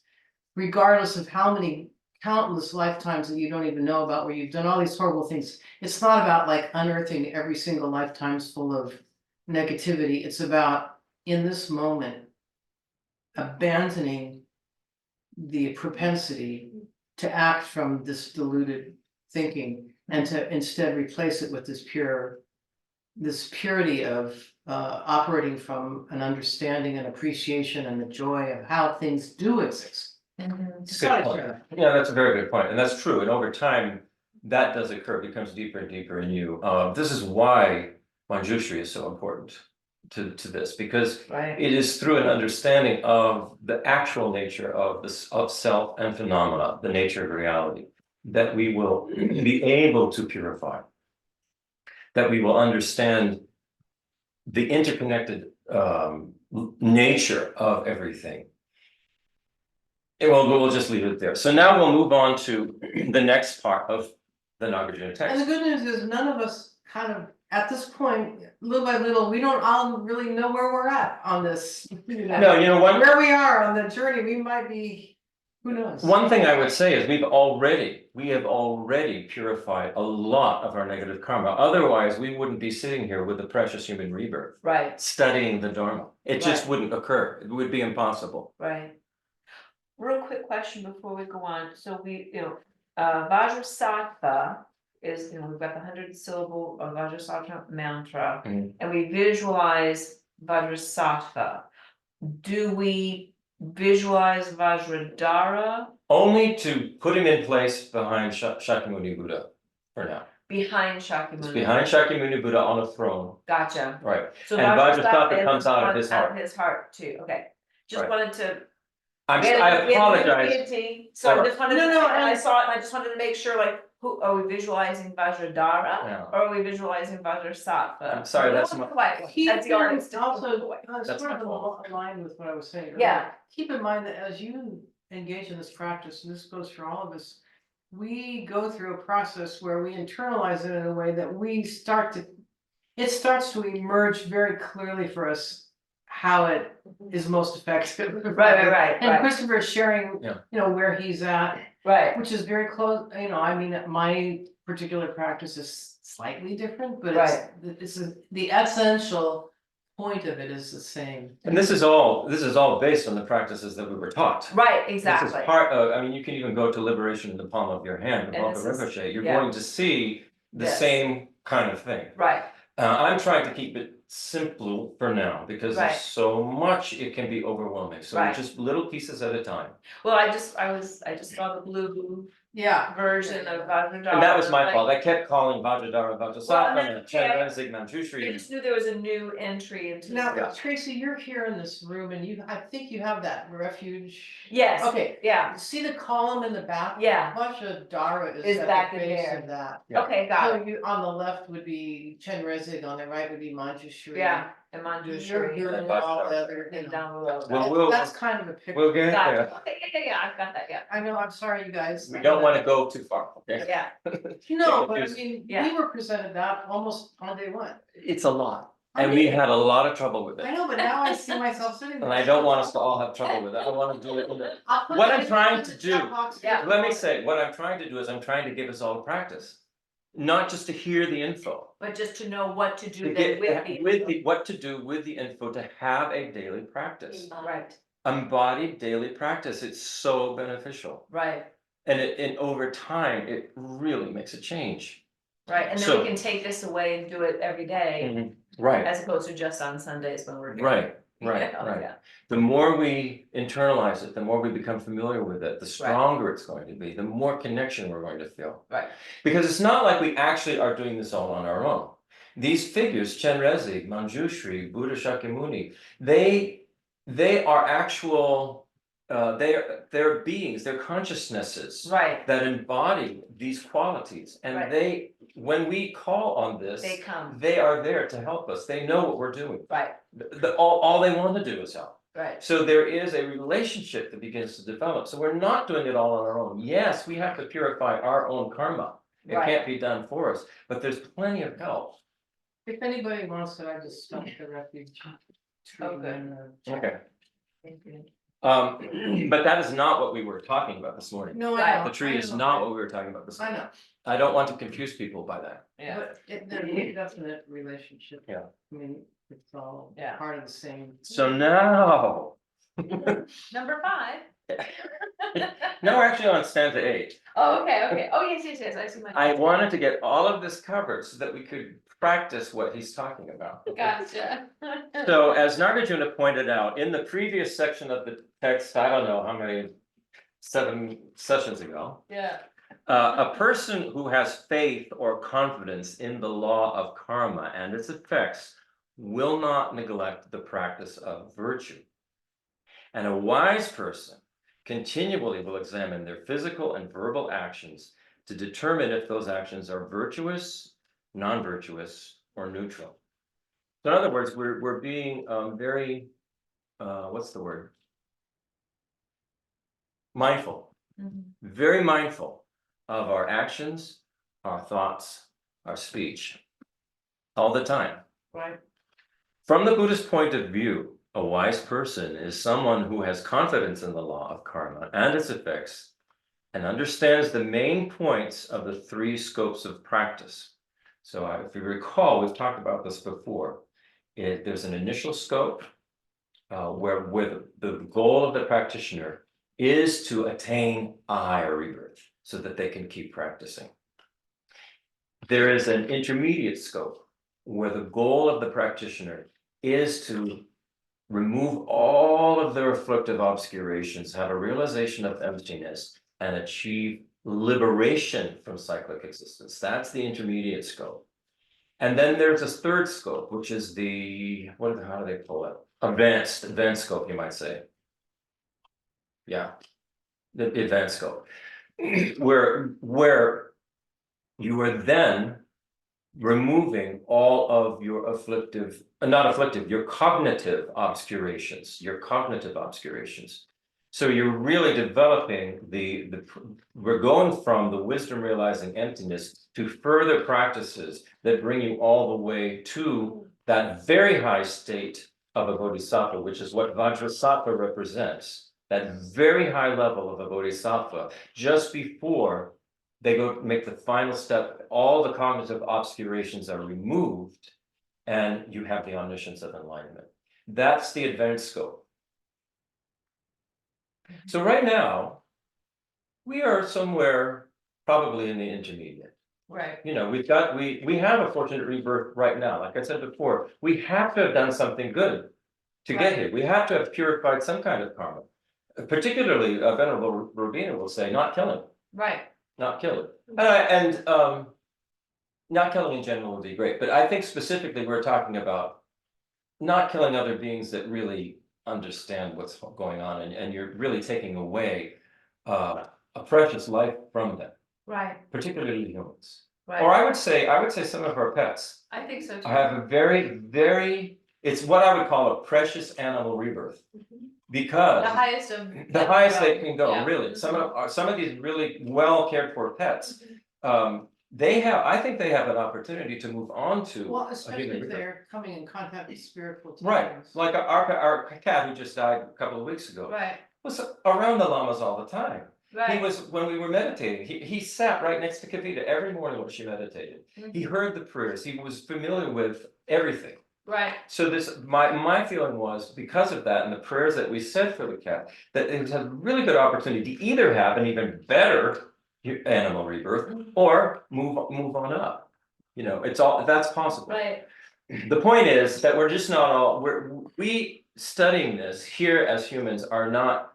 Speaker 1: regardless of how many countless lifetimes that you don't even know about where you've done all these horrible things, it's not about like unearthing every single lifetime's full of negativity, it's about in this moment abandoning the propensity to act from this diluted thinking and to instead replace it with this purity of operating from an understanding and appreciation and the joy of how things do exist.
Speaker 3: It's a good point. Yeah, that's a very good point, and that's true, and over time, that does occur, it becomes deeper and deeper in you. This is why Manjushri is so important to this, because
Speaker 2: Right.
Speaker 3: it is through an understanding of the actual nature of this, of self and phenomena, the nature of reality, that we will be able to purify. That we will understand the interconnected nature of everything. And we'll just leave it there. So now we'll move on to the next part of the Nagarjuna
Speaker 1: And the
Speaker 3: text.
Speaker 1: good news is none of us kind of, at this point, little by little, we don't all really know where we're at on this.
Speaker 3: No, you know what?
Speaker 1: Where we are on the journey, we might be, who knows?
Speaker 3: One thing I would say is we have already purified a lot of our negative karma. Otherwise, we wouldn't be sitting here with the precious human rebirth,
Speaker 2: Right,
Speaker 3: studying the Dharma. It just
Speaker 2: Right.
Speaker 3: wouldn't occur. It would be impossible.
Speaker 2: right. Real quick question before we go on, so we, Vajrasattva is, we've got the 100-syllable of Vajrasattva mantra.
Speaker 3: Mhm.
Speaker 2: And we visualize Vajrasattva. Do we visualize Vajradhara
Speaker 3: Only to put him in place behind Shakyamuni Buddha for now.
Speaker 2: behind Shakyamuni?
Speaker 3: It's behind Shakyamuni Buddha on a throne,
Speaker 2: Gotcha.
Speaker 3: right?
Speaker 2: So
Speaker 3: And Vajrasattva
Speaker 2: is
Speaker 3: comes out of his
Speaker 2: Out
Speaker 3: heart.
Speaker 2: of his heart too, okay. Just
Speaker 3: Right.
Speaker 2: wanted to.
Speaker 3: I
Speaker 2: We had a
Speaker 3: apologize.
Speaker 2: deity, so I
Speaker 3: for-
Speaker 2: just wanted,
Speaker 1: No,
Speaker 2: I
Speaker 1: and-
Speaker 2: saw it, and I just wanted to make sure, like, who, are we visualizing Vajradhara?
Speaker 3: Yeah.
Speaker 2: Or are we visualizing Vajrasattva?
Speaker 3: I'm sorry, that's
Speaker 2: Don't
Speaker 3: my-
Speaker 2: look away.
Speaker 1: Keep
Speaker 2: That's the artist.
Speaker 1: in also,
Speaker 3: That's
Speaker 1: sort
Speaker 3: my
Speaker 1: of
Speaker 3: fault.
Speaker 1: aligned with what I was saying. earlier.
Speaker 2: Yeah.
Speaker 1: Keep in mind that as you engage in this practice, and this goes for all of us, we go through a process where we internalize it in a way that it starts to emerge very clearly for us how it is most effective.
Speaker 2: Right.
Speaker 1: And Christopher is sharing,
Speaker 3: Yeah.
Speaker 1: where he's at,
Speaker 2: Right,
Speaker 1: which is very close, I mean, my particular practice is slightly different, but the essential point of it is the same.
Speaker 3: And this is all based on the practices that we were taught.
Speaker 2: right,
Speaker 3: This
Speaker 2: exactly.
Speaker 3: is part of, I mean, you can even go to Liberation in the Palm of Your Hand,
Speaker 2: And
Speaker 3: above
Speaker 2: this
Speaker 3: the
Speaker 2: is-
Speaker 3: Rinpoche, you're
Speaker 2: yeah.
Speaker 3: going to see the
Speaker 2: Yes.
Speaker 3: same kind of thing.
Speaker 2: Right,
Speaker 3: I'm trying to keep it simple for now, because
Speaker 2: Right.
Speaker 3: there's so much, it can be overwhelming, so
Speaker 2: Right.
Speaker 3: just little pieces at a time.
Speaker 2: well, I just saw the blue
Speaker 1: Yeah.
Speaker 2: version of Vajradhara.
Speaker 3: And that was my
Speaker 2: like,
Speaker 3: fault, I kept calling Vajradhara,
Speaker 2: Well,
Speaker 3: Vajrasattva, and
Speaker 2: that's okay.
Speaker 3: Chenrezig,
Speaker 2: I
Speaker 3: Manjushri.
Speaker 2: just knew there was a new entry into.
Speaker 1: Now,
Speaker 3: Yeah.
Speaker 1: Tracy, you're here in this room and I think you have that refuge.
Speaker 2: Yes,
Speaker 1: Okay,
Speaker 2: yeah,
Speaker 1: see the column in the back?
Speaker 2: yeah,
Speaker 1: Vajradhara
Speaker 2: Is
Speaker 1: is at
Speaker 2: back
Speaker 1: the
Speaker 2: in
Speaker 1: base
Speaker 2: there.
Speaker 1: of that.
Speaker 3: Yeah.
Speaker 2: okay, got
Speaker 1: So
Speaker 2: it,
Speaker 1: you, on the left would be Chenrezig, on the right would be Manjushri.
Speaker 2: yeah, and
Speaker 1: You're
Speaker 2: Manjushri.
Speaker 1: good
Speaker 2: and
Speaker 1: and all the other,
Speaker 2: then down below.
Speaker 3: Well,
Speaker 1: that's kind of a picture.
Speaker 3: We'll get
Speaker 2: Gotcha,
Speaker 3: there,
Speaker 2: okay, yeah, I've got that, yeah,
Speaker 1: I know, I'm sorry, you guys.
Speaker 3: we don't wanna go too far, okay?
Speaker 2: yeah,
Speaker 1: No, but I
Speaker 3: confused.
Speaker 1: mean,
Speaker 2: Yeah.
Speaker 1: we were presented that almost on day one.
Speaker 3: It's a lot, and we had a lot of trouble with
Speaker 1: I
Speaker 3: it,
Speaker 1: know, but now I see myself sitting there.
Speaker 3: and I don't want us to all have trouble with it, I wanna do it in the.
Speaker 1: I'll put
Speaker 3: What
Speaker 1: it
Speaker 3: I'm
Speaker 1: in
Speaker 3: trying
Speaker 1: the
Speaker 3: to
Speaker 1: chat
Speaker 3: do-
Speaker 1: box.
Speaker 2: Yeah.
Speaker 3: Let me say, what I'm trying to do is I'm trying to give us all a practice. Not just to hear the info,
Speaker 2: but just to know what to do
Speaker 3: to
Speaker 2: then
Speaker 3: get what to do with the info, to have a daily practice.
Speaker 2: Right,
Speaker 3: Embodied daily practice, it's so beneficial.
Speaker 2: right,
Speaker 3: And over time, it really makes a change.
Speaker 2: right, and then
Speaker 3: So-
Speaker 2: we can take this away and do it every day,
Speaker 3: Right,
Speaker 2: as opposed to just on Sundays when we're. here.
Speaker 3: right,
Speaker 2: Yeah.
Speaker 3: right. The more we internalize it, the more we become familiar with it, the stronger it's going to be, the more connection we're going to feel.
Speaker 2: Right,
Speaker 3: Because it's not like we actually are doing this all on our own. These figures, Chenrezig, Manjushri, Buddha Shakyamuni, they are actual, they're beings, they're consciousnesses
Speaker 2: right,
Speaker 3: that embody these qualities.
Speaker 2: Right.
Speaker 3: And when we call on this,
Speaker 2: they come,
Speaker 3: they are there to help us. They know what we're doing.
Speaker 2: right,
Speaker 3: All they want to do is help.
Speaker 2: Right,
Speaker 3: So there is a relationship that begins to develop. So we're not doing it all on our own. Yes, we have to purify our own karma. It
Speaker 2: Right.
Speaker 3: can't be done for us, but there's plenty of help.
Speaker 1: If anybody wants it, I just stuck the refuge. tree
Speaker 2: Okay.
Speaker 1: in the-
Speaker 3: Okay.
Speaker 2: thank you.
Speaker 3: But that is not what we were talking about this morning.
Speaker 1: No, I
Speaker 2: Right.
Speaker 1: know.
Speaker 3: The tree
Speaker 1: I
Speaker 3: is
Speaker 1: know,
Speaker 3: not what we were talking about this
Speaker 1: I
Speaker 3: morning.
Speaker 1: know,
Speaker 3: I don't want to confuse people by that.
Speaker 2: Yeah,
Speaker 1: but there's a definite relationship.
Speaker 3: Yeah.
Speaker 1: I mean, it's all
Speaker 2: Yeah.
Speaker 1: part of the same.
Speaker 3: So now,
Speaker 2: number 5.
Speaker 3: now we're actually on stanza 8.
Speaker 2: Oh, okay, oh, yes, I see my.
Speaker 3: I wanted to get all of this covered so that we could practice what he's talking about.
Speaker 2: Gotcha.
Speaker 3: So as Nagarjuna pointed out, in the previous section of the text, I don't know how many, 7 sessions ago,
Speaker 2: Yeah,
Speaker 3: a person who has faith or confidence in the law of karma and its effects will not neglect the practice of virtue. And a wise person continually will examine their physical and verbal actions to determine if those actions are virtuous, non-virtuous, or neutral. So in other words, we're being very, what's the word? Mindful, very mindful of our actions, our thoughts, our speech, all the time.
Speaker 1: Right.
Speaker 3: From the Buddhist point of view, a wise person is someone who has confidence in the law of karma and its effects and understands the main points of the 3 scopes of practice. So if you recall, we've talked about this before. There's an initial scope where the goal of the practitioner is to attain a higher rebirth so that they can keep practicing. There is an intermediate scope where the goal of the practitioner is to remove all of their afflictive obscurations, have a realization of emptiness, and achieve liberation from cyclic existence. That's the intermediate scope. And then there's a 3rd scope, which is the, how do they pull it? Advanced scope, you might say. Yeah, the advanced scope, where you are then removing all of your afflictive, your cognitive obscurations, So you're really developing we're going from the wisdom realizing emptiness to further practices that bring you all the way to that very high state of a bodhisattva, which is what Vajrasattva represents, that very high level of a bodhisattva, just before they go make the final step, all the cognitive obscurations are removed, and you have the omniscience of enlightenment. That's the advanced scope. So right now, we are somewhere probably in the intermediate.
Speaker 2: right,
Speaker 3: You know, we have a fortunate rebirth right now. Like I said before, we have to have done something good to get here. We have to have purified some kind of karma. Particularly, Venerable Robina will say, not killing.
Speaker 2: right,
Speaker 3: Not killing. And not killing in general would be great, but I think specifically we're talking about not killing other beings that really understand what's going on, and you're really taking away a precious life from them,
Speaker 2: right,
Speaker 3: particularly humans.
Speaker 2: right.
Speaker 3: Or I would say some of our pets
Speaker 2: I think so too.
Speaker 3: have a very, it's what I would call a precious animal rebirth, because
Speaker 2: The highest of.
Speaker 3: the highest they can go,
Speaker 2: Yeah.
Speaker 3: really. Some of these really well cared for pets, I think they have an opportunity to move on to.
Speaker 1: Well,
Speaker 3: a
Speaker 1: especially
Speaker 3: human
Speaker 1: if
Speaker 3: rebirth.
Speaker 1: they're coming in contact with spiritual teachings.
Speaker 3: Right, like our cat who just died a couple of weeks ago
Speaker 2: Right,
Speaker 3: was around the lamas all the time. He
Speaker 2: right.
Speaker 3: was, when we were meditating, he sat right next to Kavita every morning when she meditated. He heard the prayers, he was familiar with everything.
Speaker 2: Right,
Speaker 3: So my feeling was, because of that and the prayers that we said for the cat, that it was a really good opportunity to either have an even better animal rebirth or move on up. You know, that's possible.
Speaker 2: right,
Speaker 3: The point is that we're just not all, we studying this here as humans are not.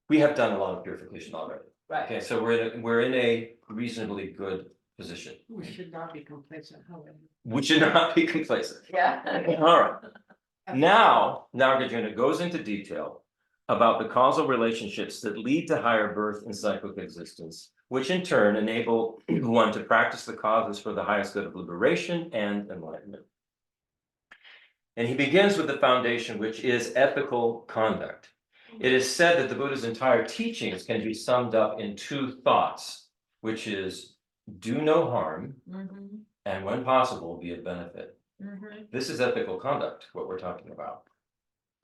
Speaker 3: We have done a lot of purification already.
Speaker 2: right.
Speaker 3: Okay, so we're in a reasonably good position.
Speaker 1: We should not be complacent, however.
Speaker 3: We should not be complacent.
Speaker 2: Yeah.
Speaker 3: All right. Now Nagarjuna goes into detail about the causal relationships that lead to higher birth in cyclic existence, which in turn enable one to practice the causes for the highest good of liberation and enlightenment. And he begins with the foundation, which is ethical conduct. It is said that the Buddha's entire teachings can be summed up in two thoughts, which is do no harm, and when possible, be of benefit. This is ethical conduct, what we're talking about.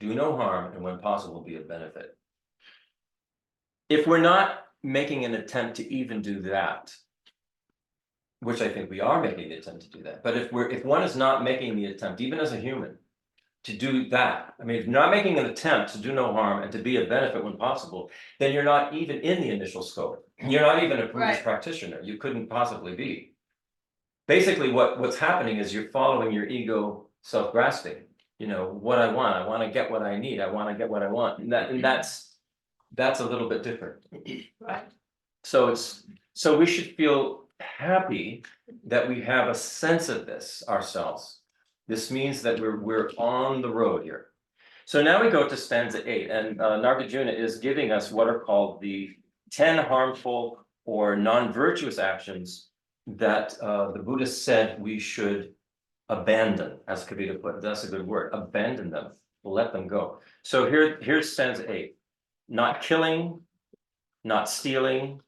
Speaker 3: Do no harm, and when possible, be of benefit. If we're not making an attempt to even do that, which I think we are making the attempt to do that, but if one is not making the attempt, even as a human, to do that, I mean, if you're not making an attempt to do no harm and to be of benefit when possible, then you're not even in the initial scope. You're not even a Buddhist
Speaker 2: Right.
Speaker 3: practitioner. You couldn't possibly be. Basically, what's happening is you're following your ego self-grasping. You know, what I want to get what I need, I want to get what I want. And that's a little bit different.
Speaker 2: Right.
Speaker 3: So we should feel happy that we have a sense of this ourselves. This means that we're on the road here. So now we go to stanza 8, and Nagarjuna is giving us what are called the 10 harmful or non-virtuous actions that the Buddha said we should abandon, as Kavita put it. That's a good word. Abandon them, let them go. So here's stanza 8. Not killing, not stealing,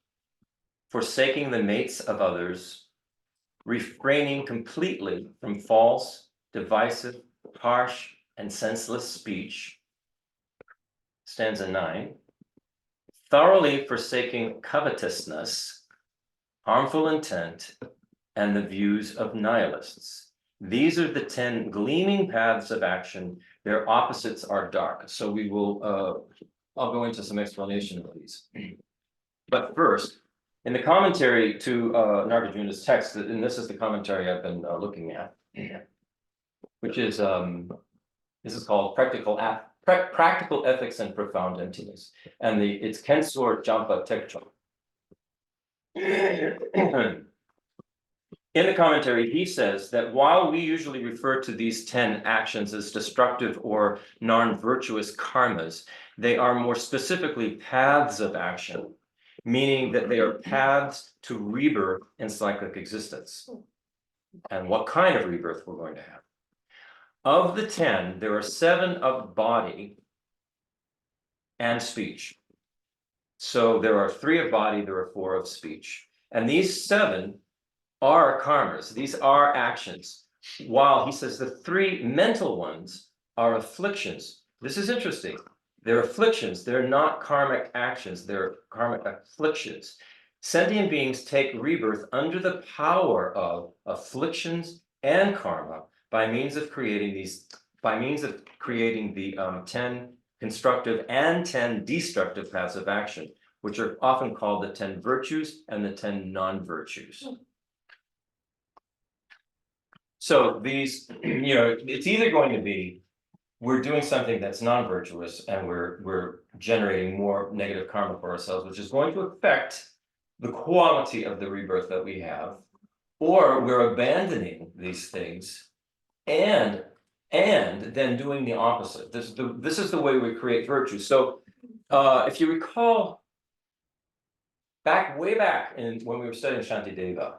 Speaker 3: forsaking the mates of others, refraining completely from false, divisive, harsh, and senseless speech. Stanza 9. Thoroughly forsaking covetousness, harmful intent, and the views of nihilists. These are the 10 gleaming paths of action. Their opposites are dark. So we will, I'll go into some explanation of these. But first, in the commentary to Nagarjuna's text, and this is the commentary I've been looking at, which is, this is called Practical Ethics and Profound Emptiness. And it's Khensur, Jampa, Tegchok. In the commentary, he says that while we usually refer to these 10 actions as destructive or non-virtuous karmas, they are more specifically paths of action, meaning that they are paths to rebirth in cyclic existence. And what kind of rebirth we're going to have. Of the 10, there are 7 of body and speech. So there are 3 of body, there are 4 of speech. And these 7 are karmas, these are actions. While he says the 3 mental ones are afflictions. This is interesting. They're afflictions, they're not karmic actions, they're karmic afflictions. Sentient beings take rebirth under the power of afflictions and karma by means of creating the 10 constructive and 10 destructive paths of action, which are often called the 10 virtues and the 10 non-virtues. So these, you know, it's either going to be we're doing something that's non-virtuous and we're generating more negative karma for ourselves, which is going to affect the quality of the rebirth that we have, or we're abandoning these things and then doing the opposite. This is the way we create virtue. So if you recall, way back when we were studying Shantideva,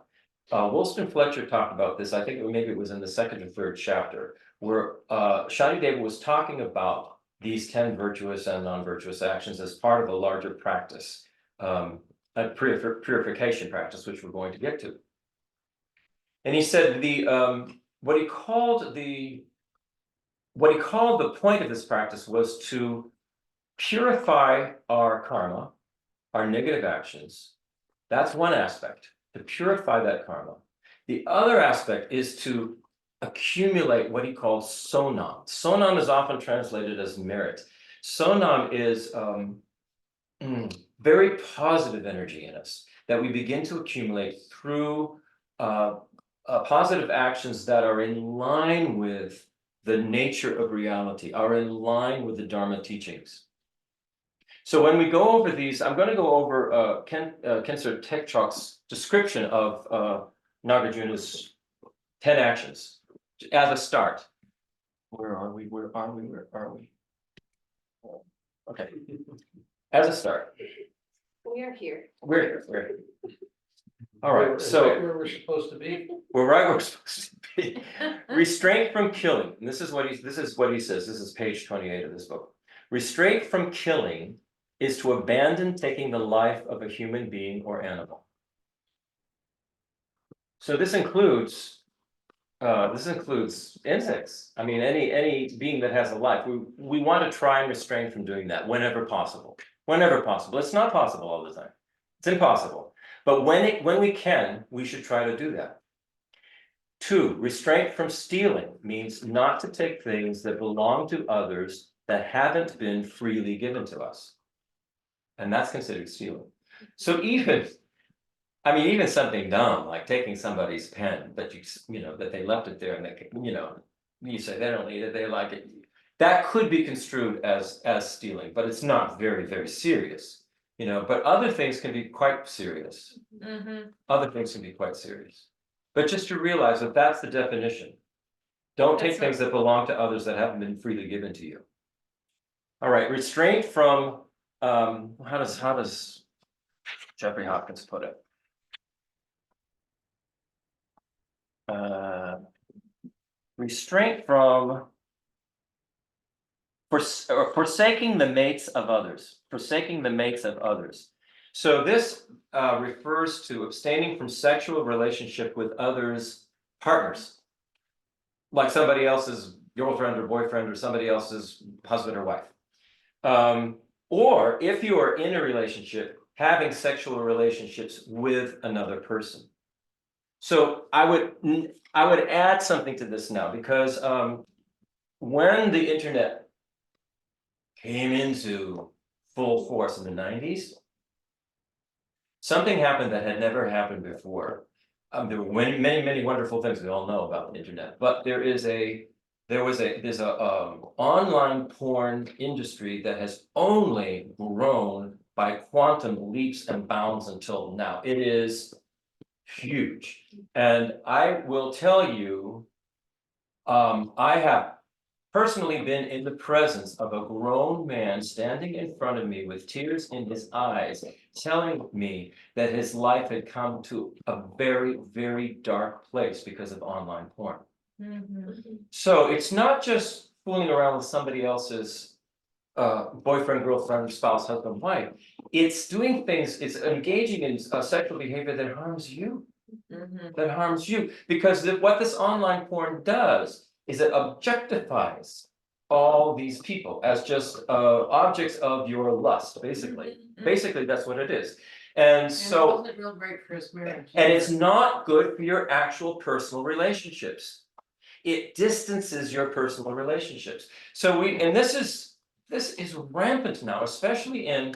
Speaker 3: Wollstonecraft Fletcher talked about this. I think maybe it was in the 2nd or 3rd chapter, where Shantideva was talking about these 10 virtuous and non-virtuous actions as part of a larger practice, a purification practice, which we're going to get to. And he said what he called the point of this practice was to purify our karma, our negative actions. That's one aspect, to purify that karma. The other aspect is to accumulate what he calls sonam. Sonam is often translated as merit. Sonam is very positive energy in us that we begin to accumulate through positive actions that are in line with the nature of reality, are in line with the Dharma teachings. So when we go over these, I'm going to go over Khensur Tegchok's description of Nagarjuna's 10 actions as a start. Where are we? Okay. As a start.
Speaker 5: We are here.
Speaker 3: We're here. All right, so
Speaker 4: Where we're supposed to be.
Speaker 3: we're right where we're supposed to be. Restraint from killing, and this is what he says, this is page 28 of this book. Restraint from killing is to abandon taking the life of a human being or animal. So this includes insects. I mean, any being that has a life. We want to try and restrain from doing that whenever possible. Whenever possible. It's not possible all the time. It's impossible. But when we can, we should try to do that. 2, restraint from stealing means not to take things that belong to others that haven't been freely given to us. And that's considered stealing. So even something dumb, like taking somebody's pen, that that they left it there and they, you say they don't need it, they like it. That could be construed as stealing, but it's not very, very serious. But other things can be quite serious. Other things can be quite serious. But just to realize that that's the definition. Don't take things that belong to others that haven't been freely given to you. All right, restraint from how does Jeffrey Hopkins put it? Restraint from forsaking the mates of others. Forsaking the mates of others. So this refers to abstaining from sexual relationship with others' partners, like somebody else's girlfriend or boyfriend or somebody else's husband or wife. Or if you are in a relationship, having sexual relationships with another person. So I would add something to this now, because when the internet came into full force in the 90s, something happened that had never happened before. There were many wonderful things we all know about the internet, but there's a online porn industry that has only grown by quantum leaps and bounds until now. It is huge, and I will tell you, I have personally been in the presence of a grown man standing in front of me with tears in his eyes, telling me that his life had come to a very, very dark place because of online porn. So it's not just fooling around with somebody else's boyfriend, girlfriend, spouse, husband, wife. It's doing things, it's engaging in sexual behavior that harms you. That harms you. Because what this online porn does is it objectifies all these people as just objects of your lust, basically. Basically, that's what it is. And so,
Speaker 1: it wasn't real great for his marriage.
Speaker 3: and it's not good for your actual personal relationships. It distances your personal relationships. So this is rampant now, especially in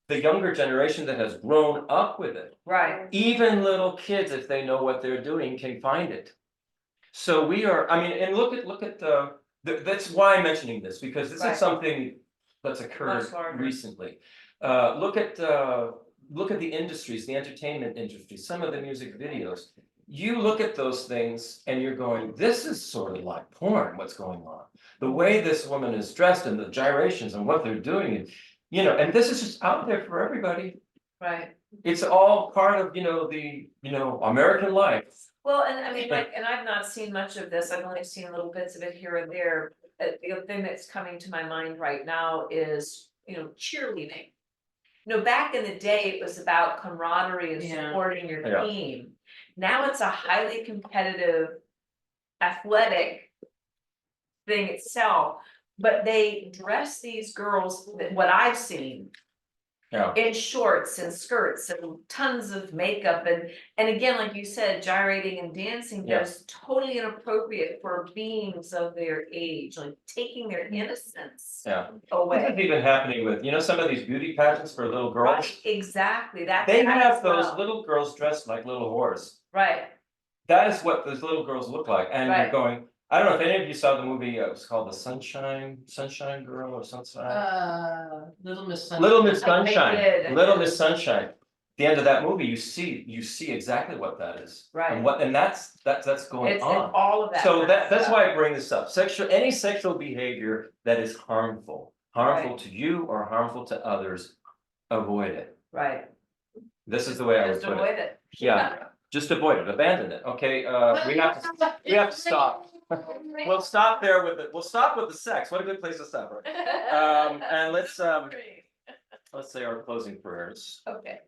Speaker 3: the younger generation that has grown up with it.
Speaker 2: Right.
Speaker 3: Even little kids, if they know what they're doing, can find it. So we are, and look at that's why I'm mentioning this, because this is something that's occurred recently. Look at the industries, the entertainment industry, some of the music videos. You look at those things and you're going, this is sort of like porn, what's going on. The way this woman is dressed and the gyrations and what they're doing, and this is just out there for everybody.
Speaker 2: Right.
Speaker 3: It's all part of, the American life.
Speaker 2: Well, and and I've not seen much of this. I've only seen little bits of it here and there. The thing that's coming to my mind right now is, cheerleading. Back in the day, it was about camaraderie and supporting your team. Now it's a highly competitive, athletic thing itself, but they dress these girls, what I've seen, in shorts and skirts and tons of makeup, and again, like you said, gyrating and dancing is totally inappropriate for beings of their age, like taking their innocence away.
Speaker 3: This is even happening with, some of these beauty pageants for little girls.
Speaker 2: Right, exactly.
Speaker 3: They have those little girls dressed like little whores.
Speaker 2: Right.
Speaker 3: That is what those little girls look like, and you're going, I don't know if any of you saw the movie, it was called The Sunshine Girl or something.
Speaker 1: Little Miss Sunshine.
Speaker 3: Little Miss Sunshine.
Speaker 2: I did.
Speaker 3: Little Miss Sunshine. The end of that movie, you see exactly what that is.
Speaker 2: Right.
Speaker 3: And that's going on.
Speaker 2: It's all of that.
Speaker 3: So that's why I bring this up. Any sexual behavior that is harmful to you or harmful to others, avoid it.
Speaker 2: Right.
Speaker 3: This is the way I would
Speaker 2: Just
Speaker 3: put
Speaker 2: avoid
Speaker 3: it.
Speaker 2: it.
Speaker 3: Yeah, just avoid it, abandon it, okay, we have to stop. We'll stop there with it, we'll stop with the sex, what a good place to stop, right? And let's say our closing prayers.
Speaker 2: Okay.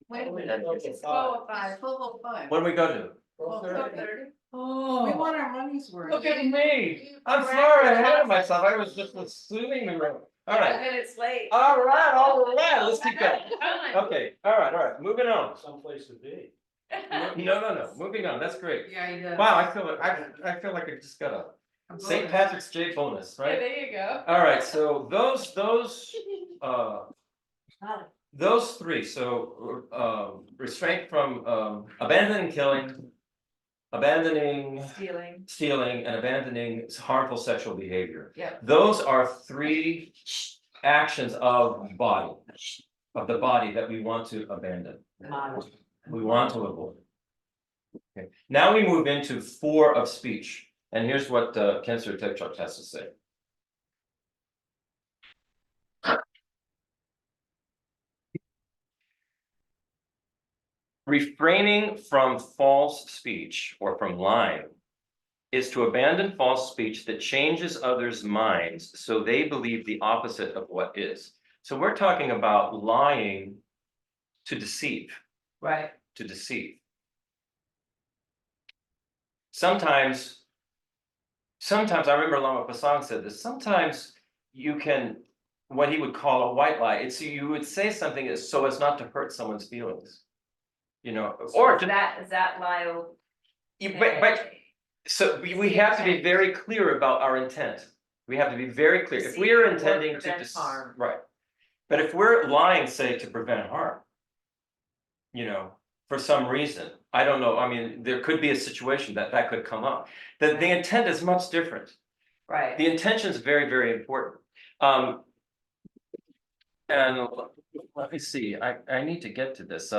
Speaker 1: Wait a
Speaker 2: It's
Speaker 1: minute.
Speaker 2: 12:05.
Speaker 1: 12:05.
Speaker 3: What do we go to?
Speaker 2: 12:30.
Speaker 3: Oh.
Speaker 1: We want our money's worth.
Speaker 3: Look at me, I'm far ahead of myself, I was just assuming we were, all
Speaker 2: 5
Speaker 3: right,
Speaker 2: minutes late.
Speaker 3: all right, let's keep going. Okay, all right, moving on.
Speaker 4: Someplace to be.
Speaker 3: No, moving on, that's great.
Speaker 1: Yeah, he does.
Speaker 3: Wow, I feel like I just got a St. Patrick's Day bonus,
Speaker 2: Yeah,
Speaker 3: right?
Speaker 2: there you go.
Speaker 3: All right, so those three, so restraint from abandoning killing, abandoning stealing, and abandoning harmful sexual behavior.
Speaker 2: Yeah.
Speaker 3: Those are three actions of the body that we want to abandon. We want to avoid. Okay, now we move into 4 of speech, and here's what Khensur Tegchok has to say. Refraining from false speech or from lying is to abandon false speech that changes others' minds so they believe the opposite of what is. So we're talking about lying to deceive.
Speaker 2: Right.
Speaker 3: To deceive. Sometimes I remember Lama Passang said this, sometimes you can, what he would call a white lie, it's you would say something so as not to hurt someone's feelings. You know, or to,
Speaker 2: Is that Lyle?
Speaker 3: but so we have to be very clear about our intent. We have to be very clear. If we are intending to
Speaker 2: prevent harm.
Speaker 3: right. But if we're lying, say, to prevent harm, you know, for some reason, I don't know, I mean, there could be a situation that could come up. The intent is much different.
Speaker 2: Right.
Speaker 3: The intention is very, very important. And let me see, I need to get to this.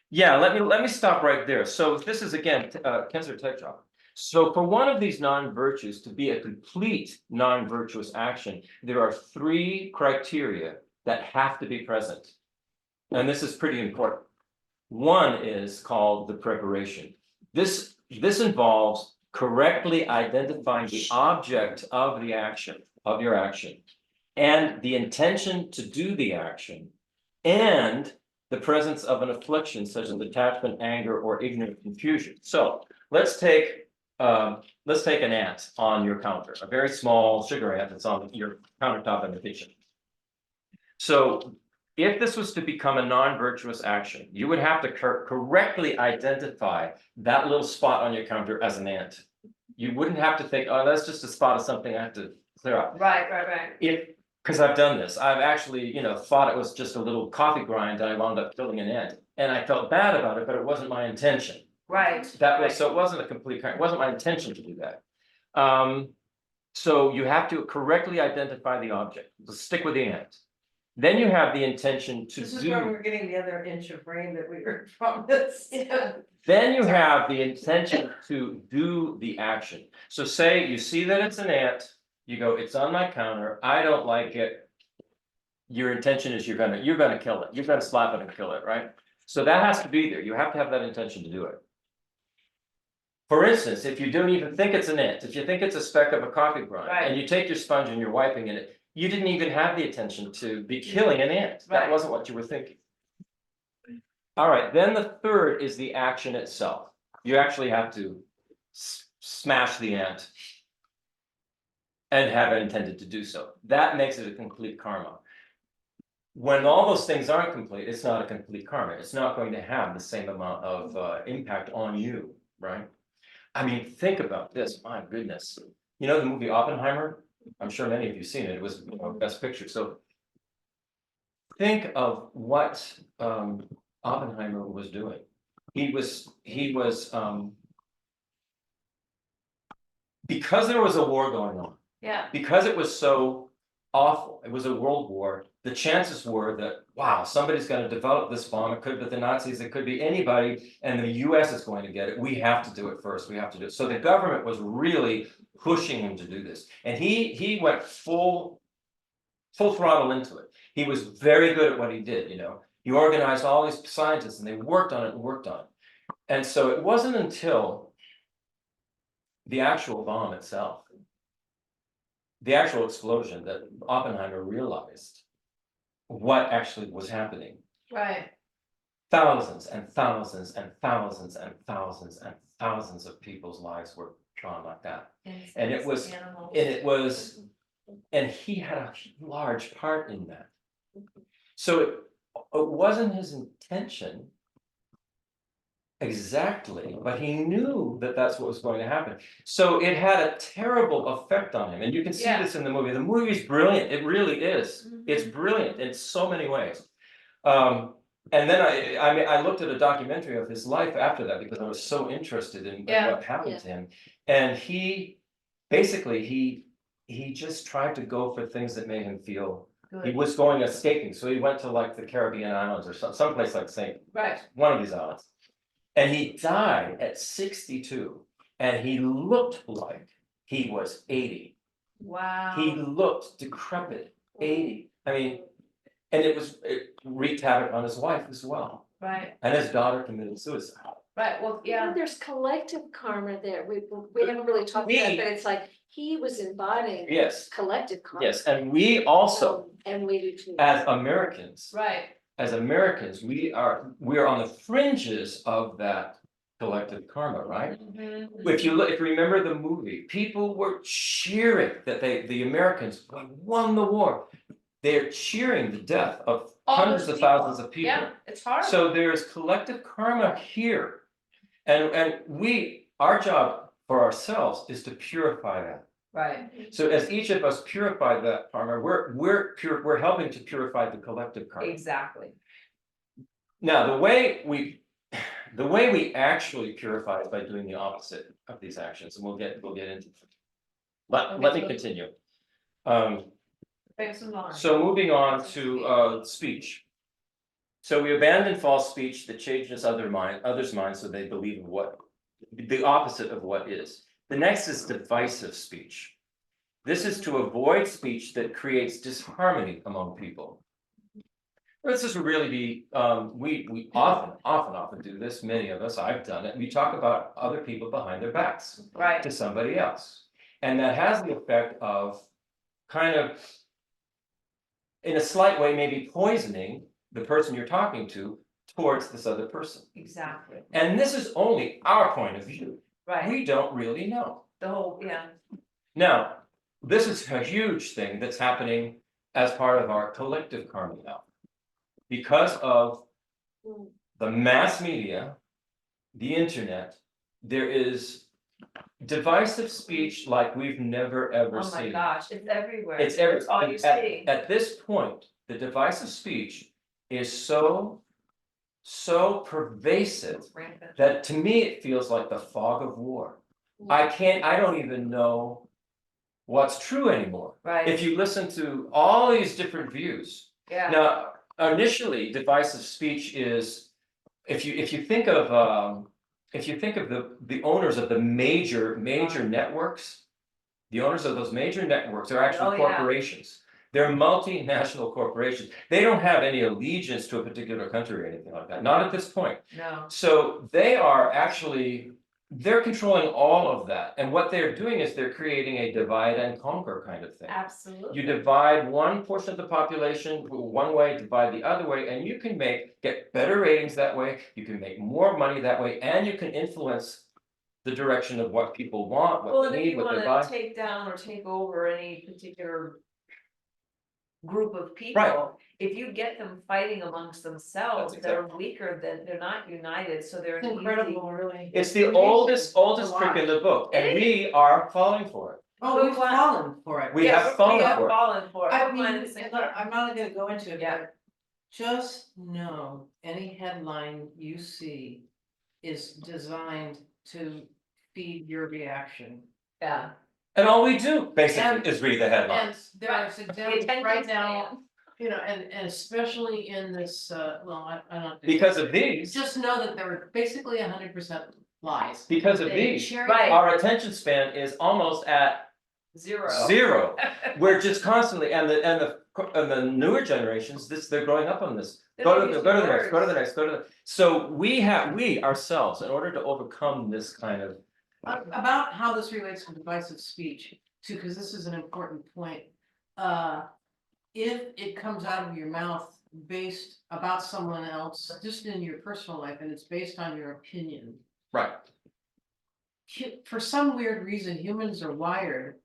Speaker 3: Yeah, let me stop right there. So this is again, Khensur Tegchok. So for one of these non-virtues to be a complete non-virtuous action, there are 3 criteria that have to be present. And this is pretty important. One is called the preparation. This involves correctly identifying the object of the action, of your action, and the intention to do the action, and the presence of an affliction such as attachment, anger, or ignorant confusion. So let's take an ant on your counter, a very small sugar ant that's on your countertop in the kitchen. So if this was to become a non-virtuous action, you would have to correctly identify that little spot on your counter as an ant. You wouldn't have to think, oh, that's just a spot of something I have to clear up.
Speaker 2: Right.
Speaker 3: Because I've done this, I've actually, thought it was just a little coffee grind and I wound up killing an ant. And I felt bad about it, but it wasn't my intention.
Speaker 2: Right.
Speaker 3: So it wasn't a complete crime, it wasn't my intention to do that. So you have to correctly identify the object, stick with the ant. Then you have the intention to
Speaker 1: This is where
Speaker 3: do,
Speaker 1: we're getting the other inch of brain that we were promised.
Speaker 3: then you have the intention to do the action. So say you see that it's an ant, you go, it's on my counter, I don't like it. Your intention is you're gonna kill it, you're gonna slap it and kill it, right? So that has to be there, you have to have that intention to do it. For instance, if you don't even think it's an ant, if you think it's a speck of a coffee grind,
Speaker 2: Right.
Speaker 3: and you take your sponge and you're wiping it, you didn't even have the intention to be killing an ant, that
Speaker 2: Right.
Speaker 3: wasn't what you were thinking. All right, then the third is the action itself. You actually have to smash the ant and have intended to do so. That makes it a complete karma. When all those things aren't complete, it's not a complete karma. It's not going to have the same amount of impact on you, right? I mean, think about this, my goodness. You know the movie Oppenheimer? I'm sure many of you have seen it. It was Best Picture. So think of what Oppenheimer was doing. He was because there was a war going on.
Speaker 2: Yeah.
Speaker 3: Because it was so awful, it was a world war, the chances were that, wow, somebody's going to develop this bomb, it could be the Nazis, it could be anybody, and the US is going to get it, we have to do it first, we have to do it. So the government was really pushing him to do this. And he went full throttle into it. He was very good at what he did, He organized all these scientists and they worked on it and worked on it. And so it wasn't until the actual bomb itself, the actual explosion, that Oppenheimer realized what actually was happening.
Speaker 2: Right.
Speaker 3: Thousands and thousands and thousands and thousands and thousands of people's lives were drawn like that. And it was, and he had a large part in that. So it wasn't his intention exactly, but he knew that that's what was going to happen. So it had a terrible effect on him, and you can see
Speaker 2: Yeah.
Speaker 3: this in the movie. The movie's brilliant. It really is.
Speaker 2: Mhm.
Speaker 3: It's brilliant in so many ways. And then I looked at a documentary of his life after that because I was so interested in
Speaker 2: Yeah.
Speaker 3: what happened to him. And he basically he just tried to go for things that made him feel. He was going escaping, so he went to like the Caribbean islands or someplace like
Speaker 2: Right.
Speaker 3: one of these islands. And he died at 62, and he looked like he was 80.
Speaker 2: Wow.
Speaker 3: He looked decrepit, 80. I mean, and it wreaked havoc on his wife as well.
Speaker 2: Right,
Speaker 3: And his daughter committed suicide.
Speaker 2: right, well, yeah,
Speaker 5: There's collective karma there. We haven't really talked about it, but it's like he was embodying
Speaker 3: Yes,
Speaker 5: collective karma.
Speaker 3: yes, and we also,
Speaker 5: And we do too.
Speaker 3: as Americans,
Speaker 2: right,
Speaker 3: we are on the fringes of that collective karma, right?
Speaker 2: Mhm.
Speaker 3: If you remember the movie, people were cheering that the Americans won the war. They're cheering the death of
Speaker 2: All
Speaker 3: hundreds
Speaker 2: those
Speaker 3: of thousands of people.
Speaker 2: Yeah, it's hard.
Speaker 3: So there's collective karma here. And our job for ourselves is to purify that.
Speaker 2: Right,
Speaker 3: So as each of us purify that karma, we're helping to purify the collective karma.
Speaker 2: exactly,
Speaker 3: Now, the way we actually purify is by doing the opposite of these actions, and we'll get into it. Let me continue.
Speaker 2: thanks a lot.
Speaker 3: So moving on to speech. So we abandon false speech that changes others' minds so they believe the opposite of what is. The next is divisive speech. This is to avoid speech that creates disharmony among people. This is really we often do this. Many of us, I've done it. We talk about other people behind their backs
Speaker 2: Right,
Speaker 3: to somebody else, and that has the effect of kind of, in a slight way, maybe poisoning the person you're talking to towards this other person.
Speaker 2: exactly,
Speaker 3: And this is only our point of view.
Speaker 2: right,
Speaker 3: We don't really know.
Speaker 2: the whole, yeah,
Speaker 3: Now, this is a huge thing that's happening as part of our collective karma now. Because of the mass media, the internet, there is divisive speech like we've never ever
Speaker 2: oh
Speaker 3: seen.
Speaker 2: my gosh, it's everywhere.
Speaker 3: It's
Speaker 2: That's all you see.
Speaker 3: At this point, the divisive speech is so pervasive
Speaker 2: It's rampant.
Speaker 3: that to me it feels like the fog of war. I don't even know what's true anymore.
Speaker 2: Right,
Speaker 3: If you listen to all these different views.
Speaker 2: yeah,
Speaker 3: Now, initially, divisive speech is, if you think of the owners of the major networks, the owners of those major networks are
Speaker 2: Oh,
Speaker 3: actually
Speaker 2: yeah.
Speaker 3: corporations. They're multinational corporations. They don't have any allegiance to a particular country or anything like that, not at this point.
Speaker 2: no,
Speaker 3: So they're controlling all of that. And what they're doing is they're creating a divide and conquer kind of thing.
Speaker 2: absolutely.
Speaker 3: You divide one portion of the population one way, divide the other way, and you can get better ratings that way, you can make more money that way, and you can influence the direction of what people want,
Speaker 2: Well,
Speaker 3: what
Speaker 2: and
Speaker 3: they
Speaker 2: if
Speaker 3: need,
Speaker 2: you
Speaker 3: what they
Speaker 2: wanna
Speaker 3: buy.
Speaker 2: take down or take over any particular group of
Speaker 3: Right.
Speaker 2: people, if you get them fighting amongst themselves,
Speaker 3: That's
Speaker 2: they're weaker, they're not united, so they're
Speaker 1: It's
Speaker 2: an
Speaker 1: incredible, really.
Speaker 3: It's the
Speaker 1: Amazing
Speaker 3: oldest
Speaker 1: to
Speaker 3: trick in the book, and
Speaker 2: It
Speaker 3: we are falling for it.
Speaker 1: Oh, we've fallen for it.
Speaker 3: We
Speaker 2: Yeah,
Speaker 3: have fallen
Speaker 2: we have
Speaker 3: for it.
Speaker 2: fallen for it.
Speaker 1: I
Speaker 2: We're
Speaker 1: mean,
Speaker 2: finding the same thing.
Speaker 1: I'm not gonna go into it,
Speaker 2: Yeah.
Speaker 1: but just know any headline you see is designed to feed your reaction.
Speaker 2: Yeah,
Speaker 3: And all we do
Speaker 1: And-
Speaker 3: basically is read the
Speaker 1: And
Speaker 3: headlines.
Speaker 1: there's
Speaker 2: the
Speaker 1: examples
Speaker 2: attention
Speaker 1: right now,
Speaker 2: span.
Speaker 1: you know, and especially in this, I don't.
Speaker 3: Because of these,
Speaker 1: Just know that they're basically 100% lies.
Speaker 3: because of
Speaker 1: They
Speaker 3: these,
Speaker 1: cherry-
Speaker 2: Right.
Speaker 3: our attention span is almost at Zero. We're just constantly, and the newer generations, they're growing up on this. Go to the next, go to the next, go to the, so we ourselves, in order to overcome this kind of.
Speaker 1: About how this relates to divisive speech, too, because this is an important point. If it comes out of your mouth based about someone else, just in your personal life, and it's based on your opinion.
Speaker 3: Right.
Speaker 1: For some weird reason, humans are wired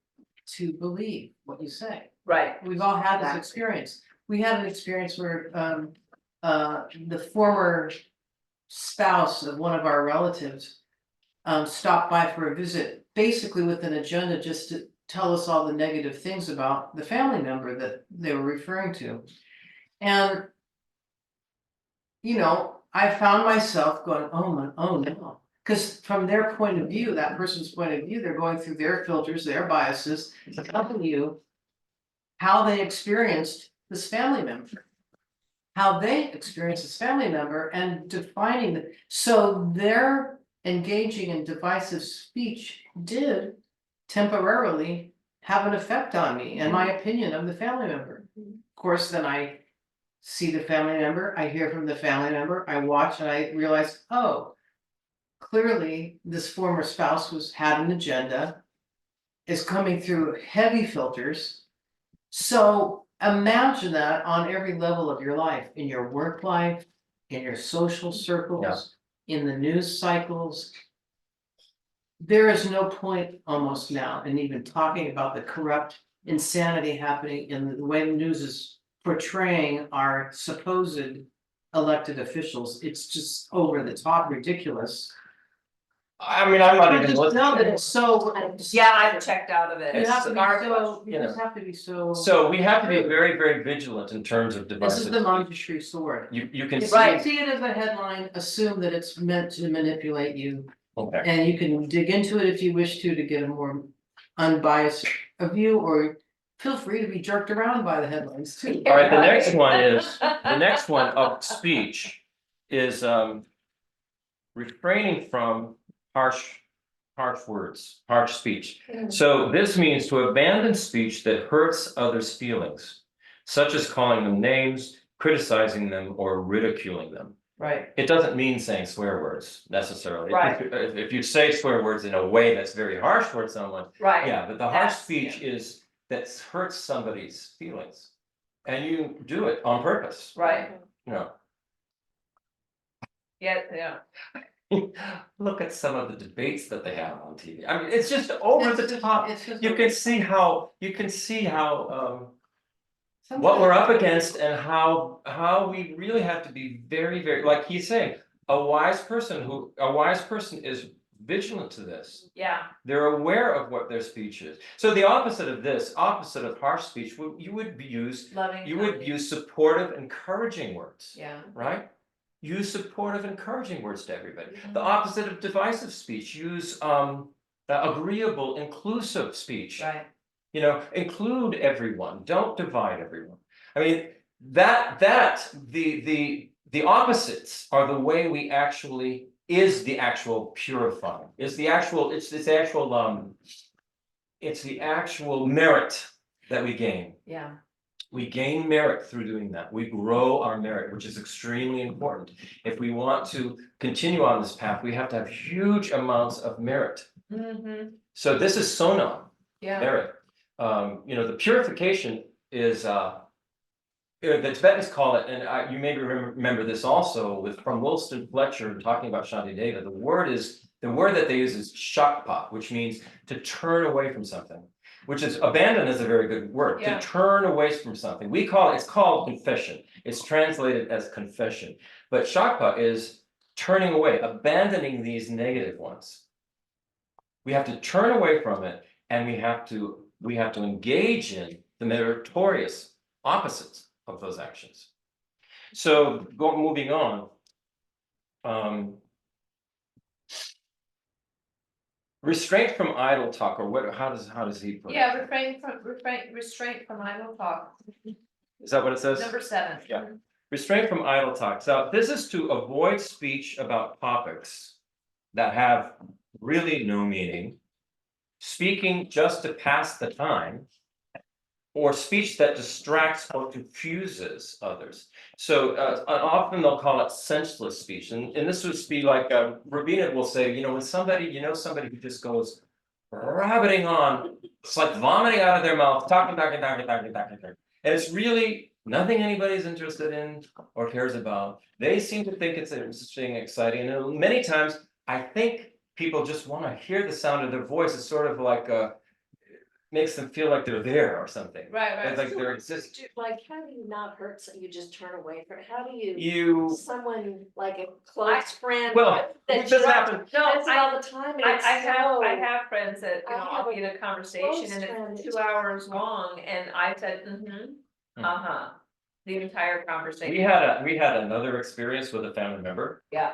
Speaker 1: to believe what you say.
Speaker 2: Right.
Speaker 1: We've all had this experience. We had an experience where the former spouse of one of our relatives stopped by for a visit, basically with an agenda just to tell us all the negative things about the family member that they were referring to. And you know, I found myself going, oh no. Because from their point of view, that person's point of view, they're going through their filters, their biases, telling you how they experienced this family member. How they experienced this family member and defining the, so their engaging in divisive speech did temporarily have an effect on me and my opinion of the family member. Of course, then I see the family member, I hear from the family member, I watch and I realize, oh, clearly this former spouse had an agenda, is coming through heavy filters. So imagine that on every level of your life, in your work life, in your social circles, in the news cycles. There is no point almost now in even talking about the corrupt insanity happening in the way the news is portraying our supposed elected officials. It's just over the top ridiculous.
Speaker 3: I mean, I'm not even
Speaker 1: Just
Speaker 3: looking.
Speaker 1: know that it's so.
Speaker 2: Yeah, I've checked out of it.
Speaker 1: You have to be
Speaker 2: Our
Speaker 1: so,
Speaker 3: you
Speaker 1: you
Speaker 3: know.
Speaker 1: just have to be so.
Speaker 3: So we have to be very, very vigilant in terms of
Speaker 1: This is the
Speaker 3: divisive.
Speaker 1: Montessori sword.
Speaker 3: You can
Speaker 1: If
Speaker 3: see.
Speaker 1: you see it as a headline, assume that it's meant to manipulate you.
Speaker 3: Okay.
Speaker 1: And you can dig into it if you wish to get a more unbiased view, or feel free to be jerked around by the headlines too.
Speaker 3: All right, the next one of speech is refraining from harsh words, harsh speech. So this means to abandon speech that hurts others' feelings, such as calling them names, criticizing them, or ridiculing them.
Speaker 2: Right.
Speaker 3: It doesn't mean saying swear words necessarily.
Speaker 2: Right.
Speaker 3: If you say swear words in a way that's very harsh towards someone,
Speaker 2: Right.
Speaker 3: yeah, but the harsh
Speaker 2: That's-
Speaker 3: speech is that hurts somebody's feelings. And you do it on purpose,
Speaker 2: Right.
Speaker 3: you know.
Speaker 2: Yeah.
Speaker 3: Look at some of the debates that they have on TV. I mean, it's just over the top.
Speaker 1: It's just
Speaker 3: You
Speaker 1: over
Speaker 3: can
Speaker 1: the
Speaker 3: see how
Speaker 1: top.
Speaker 3: what we're up against and how we really have to be very, very, like he's saying, a wise person is vigilant to this.
Speaker 2: Yeah.
Speaker 3: They're aware of what their speech is. So the opposite of this, opposite of harsh speech, you would use
Speaker 2: Loving.
Speaker 3: supportive, encouraging words.
Speaker 2: Yeah.
Speaker 3: Right? Use supportive, encouraging words to everybody. The opposite of divisive speech, use agreeable, inclusive speech.
Speaker 2: Right.
Speaker 3: You know, include everyone, don't divide everyone. I mean, the opposites are the way we actually is the actual purifying, it's the actual merit that we gain.
Speaker 2: Yeah.
Speaker 3: We gain merit through doing that. We grow our merit, which is extremely important. If we want to continue on this path, we have to have huge amounts of merit.
Speaker 2: Mm-hmm.
Speaker 3: So this is sonam,
Speaker 2: Yeah.
Speaker 3: merit. You know, the purification is the Tibetans call it, and you maybe remember this also from Wilston Fletcher talking about Shantideva. The word that they use is shakpa, which means to turn away from something. Which is abandon is a very good word,
Speaker 2: Yeah.
Speaker 3: to turn away from something. It's called confession. It's translated as confession. But shakpa is turning away, abandoning these negative ones. We have to turn away from it, and we have to engage in the meritorious opposites of those actions. So moving on. Restraint from idle talk, or what? How does he put it?
Speaker 2: Yeah, restraint from idle talk.
Speaker 3: Is that what it says?
Speaker 2: Number 7.
Speaker 3: Yeah. Restraint from idle talk. So this is to avoid speech about topics that have really no meaning, speaking just to pass the time, or speech that distracts or confuses others. So often they'll call it senseless speech, and this would be like Robina will say, when somebody, somebody who just goes rabbiting on, it's like vomiting out of their mouth, talking, and it's really nothing anybody's interested in or cares about. They seem to think it's interesting, exciting, and many times I think people just want to hear the sound of their voice. It's sort of like makes them feel like they're there or something.
Speaker 2: Right,
Speaker 3: It's like they're existing.
Speaker 5: Like, how do you not hurt, so you just turn away from it? How do you,
Speaker 3: You,
Speaker 5: someone like a close friend?
Speaker 3: well,
Speaker 5: that
Speaker 3: it doesn't
Speaker 5: you
Speaker 3: happen.
Speaker 2: No,
Speaker 5: does it all the time, and
Speaker 2: I
Speaker 5: it's
Speaker 2: have friends that,
Speaker 5: I have
Speaker 2: I'll be in a conversation
Speaker 5: close
Speaker 2: and
Speaker 5: friend
Speaker 2: it's
Speaker 5: that
Speaker 2: 2 hours long and I said, uh-huh. The entire conversation.
Speaker 3: We had another experience with a family member,
Speaker 2: Yeah,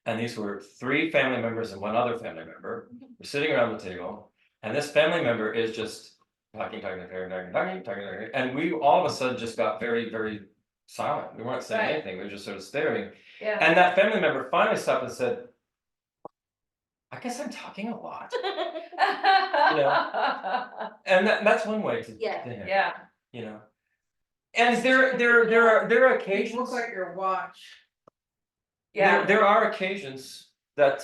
Speaker 3: and these were 3 family members and 1 other family member. We're sitting around the table, and this family member is just talking, and we all of a sudden just got very, very silent. We weren't saying
Speaker 2: Right.
Speaker 3: anything, we were just sort of staring.
Speaker 2: yeah.
Speaker 3: And that family member finally stopped and said, I guess I'm talking a lot. And that's one way to.
Speaker 5: Yeah.
Speaker 3: to handle it,
Speaker 2: Yeah,
Speaker 3: And there are
Speaker 1: You
Speaker 3: occasions.
Speaker 1: look like your watch.
Speaker 2: yeah.
Speaker 3: There are occasions that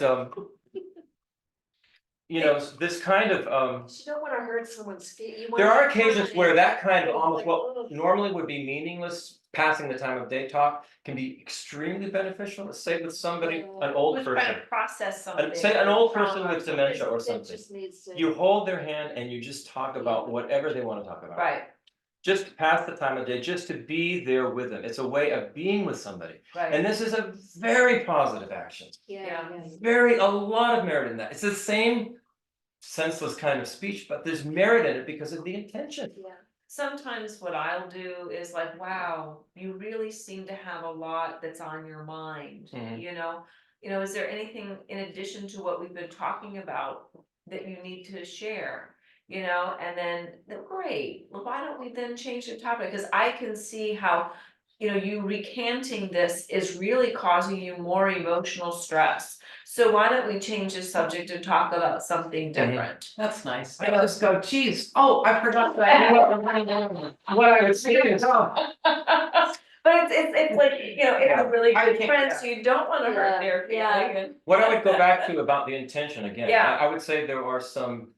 Speaker 3: this kind of
Speaker 5: You don't wanna hurt someone's feet.
Speaker 3: there are occasions where that kind of almost what normally would be meaningless passing the time of day talk can be extremely beneficial. Let's say with somebody, an old
Speaker 2: Who's trying
Speaker 3: person,
Speaker 2: to process something.
Speaker 3: say an old person
Speaker 2: trauma or
Speaker 3: with
Speaker 2: something.
Speaker 3: dementia or
Speaker 5: It
Speaker 3: something.
Speaker 5: just needs to.
Speaker 3: You hold their hand and you just talk about whatever they want to talk about.
Speaker 2: Right,
Speaker 3: Just to pass the time of day, just to be there with them. It's a way of being with somebody.
Speaker 2: right.
Speaker 3: And this is a very positive action.
Speaker 5: Yeah.
Speaker 3: A lot of merit in that. It's the same senseless kind of speech, but there's merit in it because of the intention.
Speaker 5: Yeah.
Speaker 2: Sometimes what I'll do is like, wow, you really seem to have a lot that's on your mind,
Speaker 3: Mhm.
Speaker 2: Is there anything in addition to what we've been talking about that you need to share? And then, great, well, why don't we then change the topic? Because I can see how, you recanting this is really causing you more emotional stress. So why don't we change the subject and talk about something different?
Speaker 1: That's nice. I just go, geez, oh, I forgot that I knew what we're running down. What I would say is, oh,
Speaker 2: But it's like, it's a really
Speaker 1: I
Speaker 2: good
Speaker 1: can't-
Speaker 2: friend, so you don't wanna hurt their
Speaker 5: Yeah.
Speaker 2: feeling and.
Speaker 3: What I would go back to about the intention again,
Speaker 2: Yeah.
Speaker 3: I would say there are some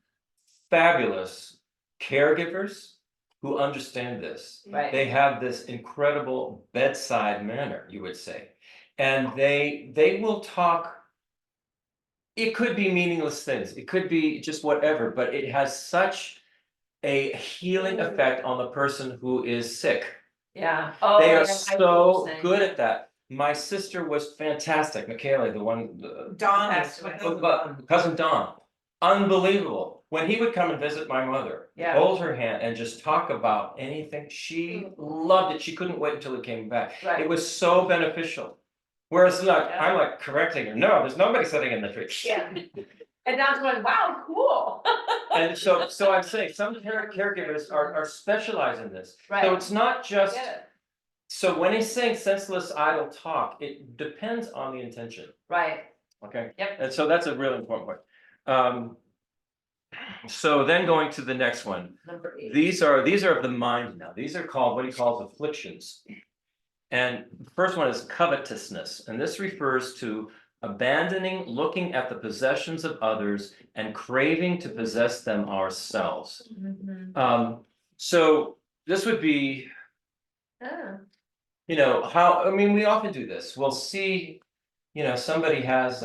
Speaker 3: fabulous caregivers who understand this.
Speaker 2: Right,
Speaker 3: They have this incredible bedside manner, you would say. And they will talk. It could be meaningless things, it could be just whatever, but it has such a healing effect on the person who is sick.
Speaker 2: yeah.
Speaker 3: They
Speaker 2: Oh, yeah, I
Speaker 3: are
Speaker 2: see what
Speaker 3: so
Speaker 2: you're saying.
Speaker 3: good at that. My sister was fantastic, Michaela, the one,
Speaker 1: Don
Speaker 2: Passed
Speaker 1: is.
Speaker 2: away.
Speaker 3: cousin Don, unbelievable. When he would come and visit my mother,
Speaker 2: Yeah.
Speaker 3: hold her hand and just talk about anything, she loved it. She couldn't wait until he came back. It
Speaker 2: Right,
Speaker 3: was so beneficial. Whereas like,
Speaker 2: Yeah.
Speaker 3: I'm like correcting her, no, there's nobody sitting in the tree.
Speaker 2: yeah. And Don's going, wow, cool.
Speaker 3: And so I'm saying some caregivers are specialized in this. So
Speaker 2: Right,
Speaker 3: it's not just,
Speaker 2: get it,
Speaker 3: so when he's saying senseless idle talk, it depends on the intention,
Speaker 2: right,
Speaker 3: okay?
Speaker 2: Yep.
Speaker 3: And so that's a really important point. So then going to the next one,
Speaker 2: number 8.
Speaker 3: these are of the mind now. These are called what he calls afflictions. And the first one is covetousness, and this refers to abandoning looking at the possessions of others and craving to possess them ourselves.
Speaker 2: Mhm.
Speaker 3: So this would be,
Speaker 2: Ah,
Speaker 3: how, I mean, we often do this. We'll see, somebody has,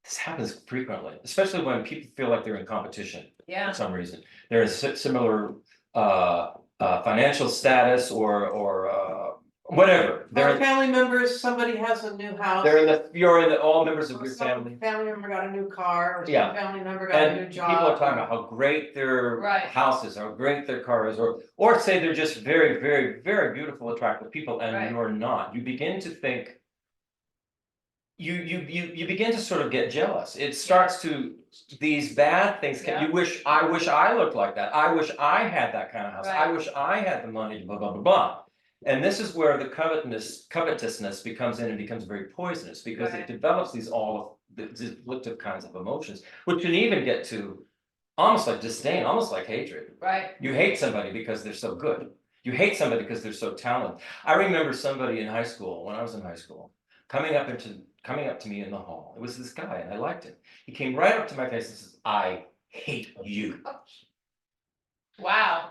Speaker 3: this happens frequently, especially when people feel like they're in competition
Speaker 2: Yeah,
Speaker 3: for some reason. They're in similar financial status or whatever.
Speaker 1: Our family members, somebody has a new house.
Speaker 3: You're in all members of
Speaker 1: or
Speaker 3: your
Speaker 1: some
Speaker 3: family.
Speaker 1: Family member got a new car, or
Speaker 3: Yeah.
Speaker 1: some family member got a new
Speaker 3: And
Speaker 1: job.
Speaker 3: people are talking about how great their
Speaker 2: Right.
Speaker 3: house is, how great their car is, or say they're just very, very, very beautiful, attractive people, and
Speaker 2: Right.
Speaker 3: you're not. You begin to think. You begin to sort of get jealous. It starts to, these bad things,
Speaker 2: Yeah.
Speaker 3: I wish I looked like that. I wish I had that kind of house. I
Speaker 2: Right.
Speaker 3: wish I had the money to blah, blah, blah, blah. And this is where the covetousness becomes in and becomes very poisonous, because
Speaker 2: Right.
Speaker 3: it develops the afflictive kinds of emotions, which can even get to almost like disdain, almost like hatred.
Speaker 2: Right.
Speaker 3: You hate somebody because they're so good. You hate somebody because they're so talented. I remember somebody in high school, when I was in high school, coming up to me in the hall. It was this guy, and I liked him. He came right up to my face and says, "I hate you,"
Speaker 2: Wow.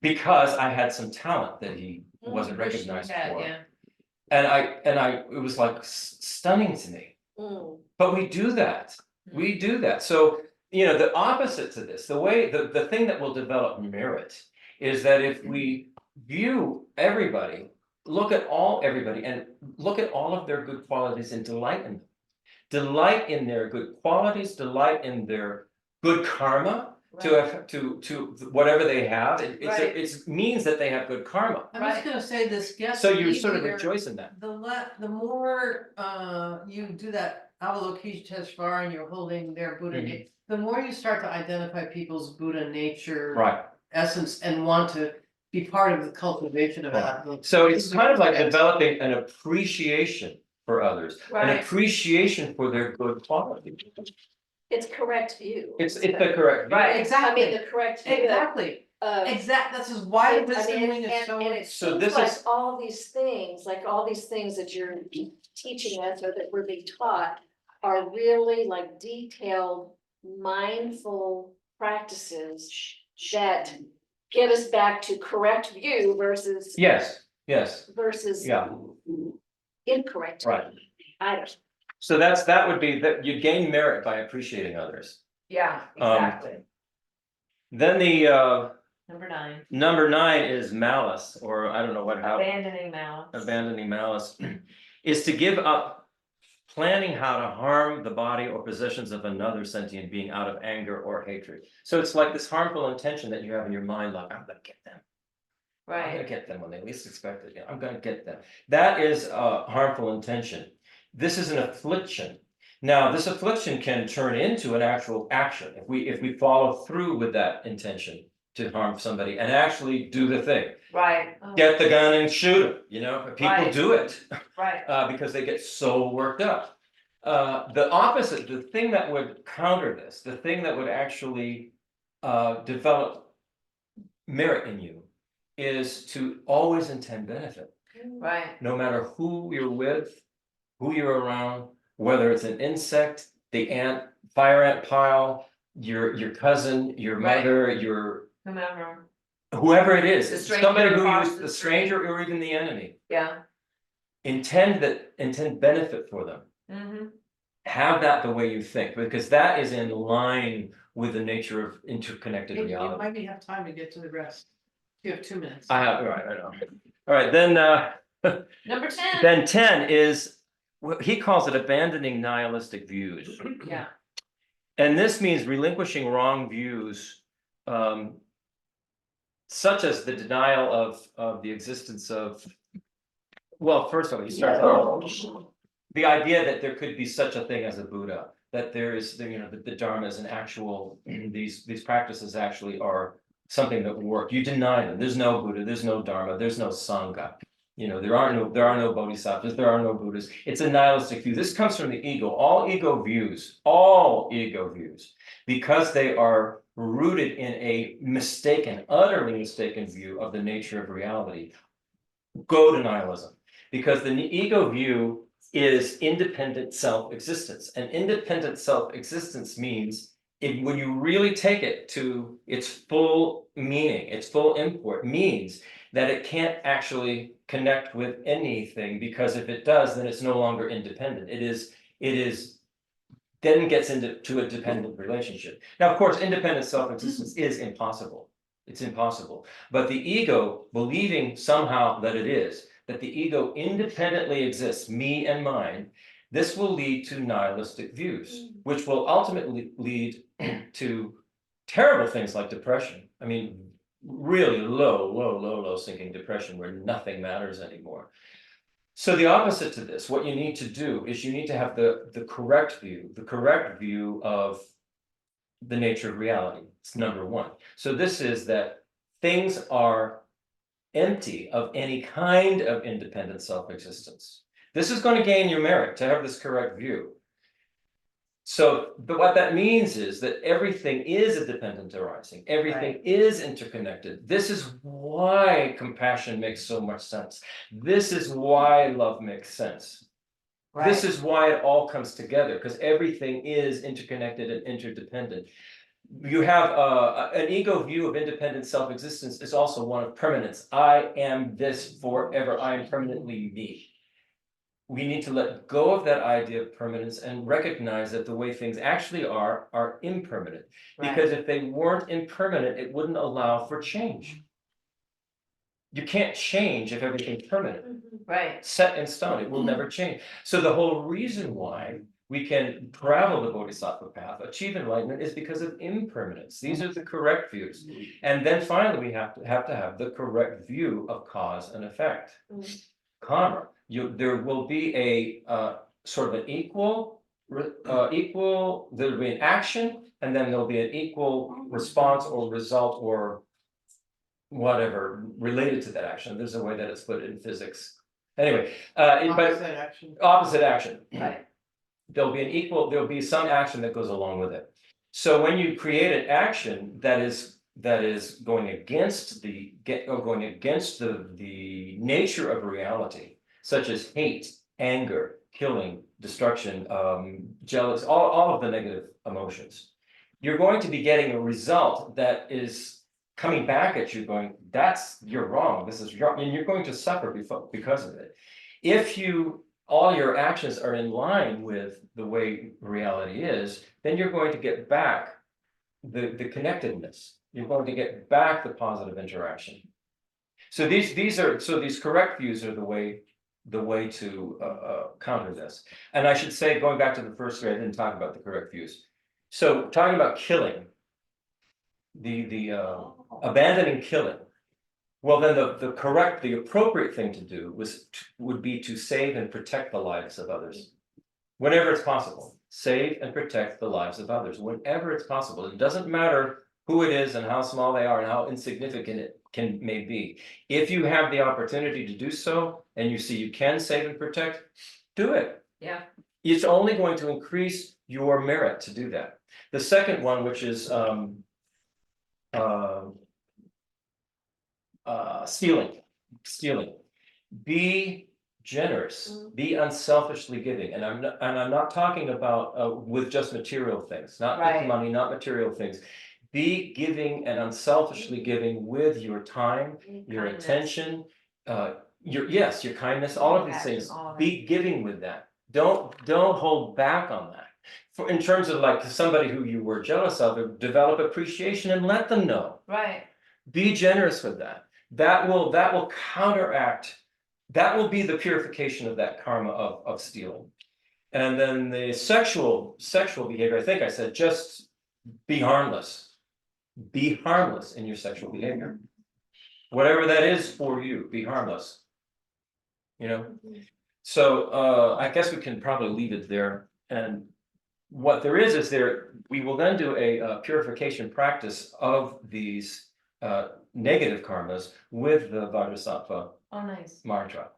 Speaker 3: because I had some talent that he wasn't recognized for.
Speaker 1: Yeah.
Speaker 3: And it was like stunning to me.
Speaker 5: Mm.
Speaker 3: But we do that. We do that. So, the opposite to this, the thing that will develop merit is that if we view everybody, look at everybody and look at all of their good qualities and delight in them. Delight in their good qualities, delight in their good karma, to whatever they have. It means that they have good karma.
Speaker 1: I'm just gonna say this gets.
Speaker 3: So you sort of
Speaker 1: easier
Speaker 3: rejoice in that.
Speaker 1: the more you do that Avalokiteshvara and you're holding their Buddha name, the more you start to identify people's Buddha nature.
Speaker 3: Right.
Speaker 1: Essence and want to be part of the cultivation of that.
Speaker 3: So it's kind of like developing an appreciation for others, an
Speaker 2: Right.
Speaker 3: appreciation for their good qualities.
Speaker 5: It's correct view.
Speaker 3: It's the correct view.
Speaker 2: Right.
Speaker 5: I mean,
Speaker 1: Exactly,
Speaker 5: the correct view.
Speaker 1: exactly,
Speaker 5: of-
Speaker 1: this is why the
Speaker 5: I
Speaker 1: wisdom
Speaker 5: mean,
Speaker 1: wing is so.
Speaker 5: and it
Speaker 3: So
Speaker 5: seems
Speaker 3: this
Speaker 5: like
Speaker 3: is-
Speaker 5: all these things, like all these things that you're teaching us or that we're being taught are really like detailed, mindful practices that get us back to correct view versus
Speaker 3: Yes, yeah,
Speaker 5: incorrect.
Speaker 3: right.
Speaker 5: I don't.
Speaker 3: So that would be that you gain merit by appreciating others.
Speaker 2: Yeah, exactly.
Speaker 3: Then the
Speaker 2: Number 9,
Speaker 3: number 9 is malice, or I don't know how
Speaker 2: abandoning malice.
Speaker 3: abandoning malice is to give up planning how to harm the body or possessions of another sentient being out of anger or hatred. So it's like this harmful intention that you have in your mind, like, I'm gonna get them. I'm gonna
Speaker 2: Right.
Speaker 3: get them when they least expect it. I'm gonna get them. That is a harmful intention. This is an affliction. Now, this affliction can turn into an actual action if we follow through with that intention to harm somebody and actually do the thing.
Speaker 2: Right.
Speaker 3: Get the gun and shoot them. People
Speaker 2: Right.
Speaker 3: do it.
Speaker 2: Right.
Speaker 3: Because they get so worked up. The opposite, the thing that would counter this, the thing that would actually develop merit in you is to always intend benefit,
Speaker 2: Right.
Speaker 3: no matter who you're with, who you're around, whether it's an insect, the fire ant pile, your cousin, your
Speaker 2: Right.
Speaker 3: mother, your
Speaker 2: Whomever.
Speaker 3: whoever it is,
Speaker 2: The
Speaker 3: it's
Speaker 2: stranger
Speaker 3: somebody who
Speaker 2: across
Speaker 3: you,
Speaker 2: the
Speaker 3: the
Speaker 2: street.
Speaker 3: stranger or even the enemy.
Speaker 2: Yeah.
Speaker 3: Intend benefit for them.
Speaker 2: Mm-hmm.
Speaker 3: Have that the way you think, because that is in line with the nature of interconnected
Speaker 1: You
Speaker 3: reality.
Speaker 1: might have time to get to the rest. You have 2 minutes.
Speaker 3: I know. All right, then
Speaker 2: Number 10.
Speaker 3: then 10 is he calls it abandoning nihilistic views.
Speaker 2: Yeah.
Speaker 3: And this means relinquishing wrong views, such as the denial of the existence of, well, first of all, he starts out the idea that there could be such a thing as a Buddha, that there is, the Dharma is an actual, these practices actually are something that work. You deny them. There's no Buddha, there's no Dharma, there's no Sangha. There are no bodhisattvas, there are no Buddhas. It's a nihilistic view. This comes from the ego. All ego views, because they are rooted in a utterly mistaken view of the nature of reality, go to nihilism. Because the ego view is independent self-existence. And independent self-existence means, when you really take it to its full meaning, its full import, means that it can't actually connect with anything, because if it does, then it's no longer independent. Then gets into a dependent relationship. Now, of course, independent self-existence is impossible. It's impossible. But the ego, believing somehow that it is, that the ego independently exists, me and mine, this will lead to nihilistic views, which will ultimately lead to terrible things like depression. I mean, really low sinking depression where nothing matters anymore. So the opposite to this, what you need to do is you need to have the correct view of the nature of reality. It's number 1. So this is that things are empty of any kind of independent self-existence. This is going to gain you merit to have this correct view. what that means is that everything is a dependent arising, everything is interconnected. This is why compassion makes so much sense. This is why love makes sense. This is why it all comes together, because everything is interconnected and interdependent. You have an ego view of independent self-existence is also one of permanence. I am this forever. I am permanently me. We need to let go of that idea of permanence and recognize that the way things actually are impermanent. Because if they weren't impermanent, it wouldn't allow for change. You can't change if everything's permanent.
Speaker 2: Right.
Speaker 3: Set in stone, it will never change. So the whole reason why we can travel the Bodhisattva path, achieve enlightenment, is because of impermanence. These are the correct views. And then finally, we have to have the correct view of cause and effect. Karma. There will be a sort of an equal, there'll be an action, and then there'll be an equal response or result or whatever related to that action. There's a way that it's put in physics. Anyway, opposite action.
Speaker 2: Right.
Speaker 3: There'll be some action that goes along with it. So when you create an action that is going against the nature of reality, such as hate, anger, killing, destruction, jealous, all of the negative emotions, you're going to be getting a result that is coming back at you going, you're wrong, this is wrong, and you're going to suffer because of it. If all your actions are in line with the way reality is, then you're going to get back the connectedness. You're going to get back the positive interaction. So these correct views are the way to counter this. And I should say, going back to the first three, I didn't talk about the correct views. So talking about killing, the abandoning killing. Well, then the appropriate thing to do would be to save and protect the lives of others. Whenever it's possible, save and protect the lives of others, whenever it's possible. It doesn't matter who it is and how small they are and how insignificant it may be. If you have the opportunity to do so, and you see you can save and protect, do it.
Speaker 2: Yeah.
Speaker 3: It's only going to increase your merit to do that. The second one, which is stealing. Be generous, be unselfishly giving, and I'm not talking about with just material things, not with money, not material things. Be giving and unselfishly giving with your time, your attention, your kindness, all of these things. Be giving with that. Don't hold back on that. In terms of like somebody who you were jealous of, develop appreciation and let them know.
Speaker 2: Right.
Speaker 3: Be generous with that. That will counteract. That will be the purification of that karma of stealing. And then the sexual behavior, I think I said, just be harmless. Be harmless in your sexual behavior. Whatever that is for you, be harmless. So I guess we can probably leave it there. And what there is we will then do a purification practice of these negative karmas with the Vajrasattva mantra,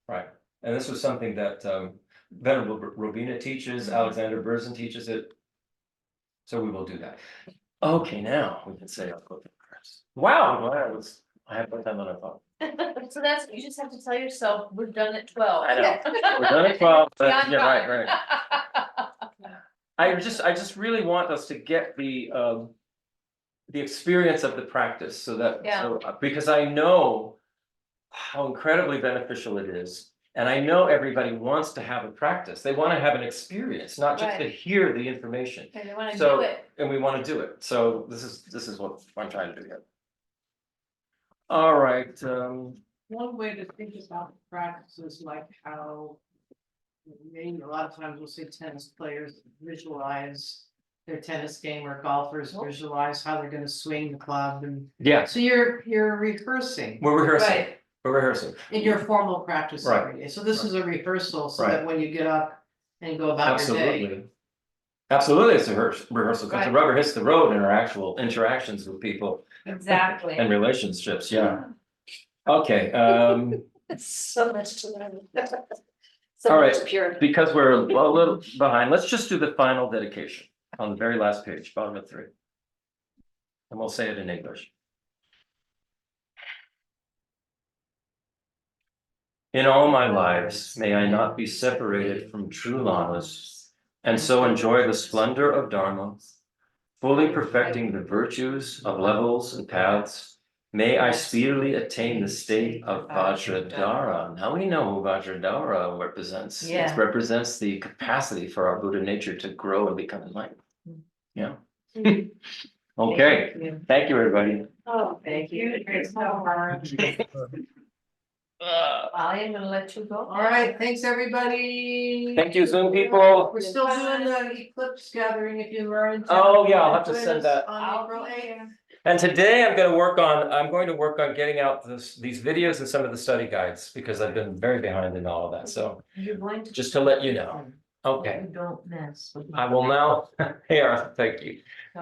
Speaker 3: right? And this was something that Venerable Robina teaches, Alexander Berzin teaches it. So we will do that. Okay, now we can say I'll go to first. Wow, I have more time than I thought.
Speaker 2: So you just have to tell yourself, we're done at 12.
Speaker 3: I know, we're done at 12, but yeah, right. I just really want us to get the experience of the practice so that, because I know how incredibly beneficial it is. And I know everybody wants to have a practice. They want to have an experience, not just to hear the information.
Speaker 2: And they want to do it.
Speaker 3: And we want to do it. So this is what I'm trying to do here. All right.
Speaker 1: One way to think about the practice is like how maybe a lot of times we'll say tennis players visualize their tennis game, or golfers visualize how they're going to swing the club, and so you're rehearsing.
Speaker 3: We're rehearsing.
Speaker 2: Right.
Speaker 3: We're rehearsing
Speaker 1: In your formal practice every day. So this is a rehearsal, so that when you get up and go about your day.
Speaker 3: Absolutely, it's a rehearsal, because the rubber hits the road in our actual interactions with people.
Speaker 2: Exactly.
Speaker 3: And relationships, yeah. Okay.
Speaker 5: So much to learn. So
Speaker 3: All
Speaker 5: much
Speaker 3: right.
Speaker 5: pure.
Speaker 3: Because we're a little behind, let's just do the final dedication on the very last page, bottom of 3. And we'll say it in English. In all my lives, may I not be separated from true lamas, and so enjoy the splendor of Dharma, fully perfecting the virtues of levels and paths. May I speedily attain the state of Vajradhara. Now we know who Vajradhara represents.
Speaker 1: Yeah.
Speaker 3: It represents the capacity for our Buddha nature to grow and become enlightened. Yeah. Okay. Thank you, everybody.
Speaker 5: Oh,
Speaker 1: Thank you. It's so hard.
Speaker 2: I am gonna let you go.
Speaker 1: All right, thanks, everybody.
Speaker 3: Thank you, Zoom people.
Speaker 1: We're still doing the eclipse gathering if you are in town.
Speaker 3: Oh, yeah, I'll have to
Speaker 1: Join
Speaker 3: send
Speaker 1: us
Speaker 3: that.
Speaker 1: On April 8th.
Speaker 3: And today I'm going to work on getting out these videos and some of the study guides because I've been very behind in all of that. So
Speaker 1: You're going to.
Speaker 3: just to let you know. Okay,
Speaker 1: You don't mess with.
Speaker 3: I will now. Hey, Arthur, thank you.
Speaker 1: So-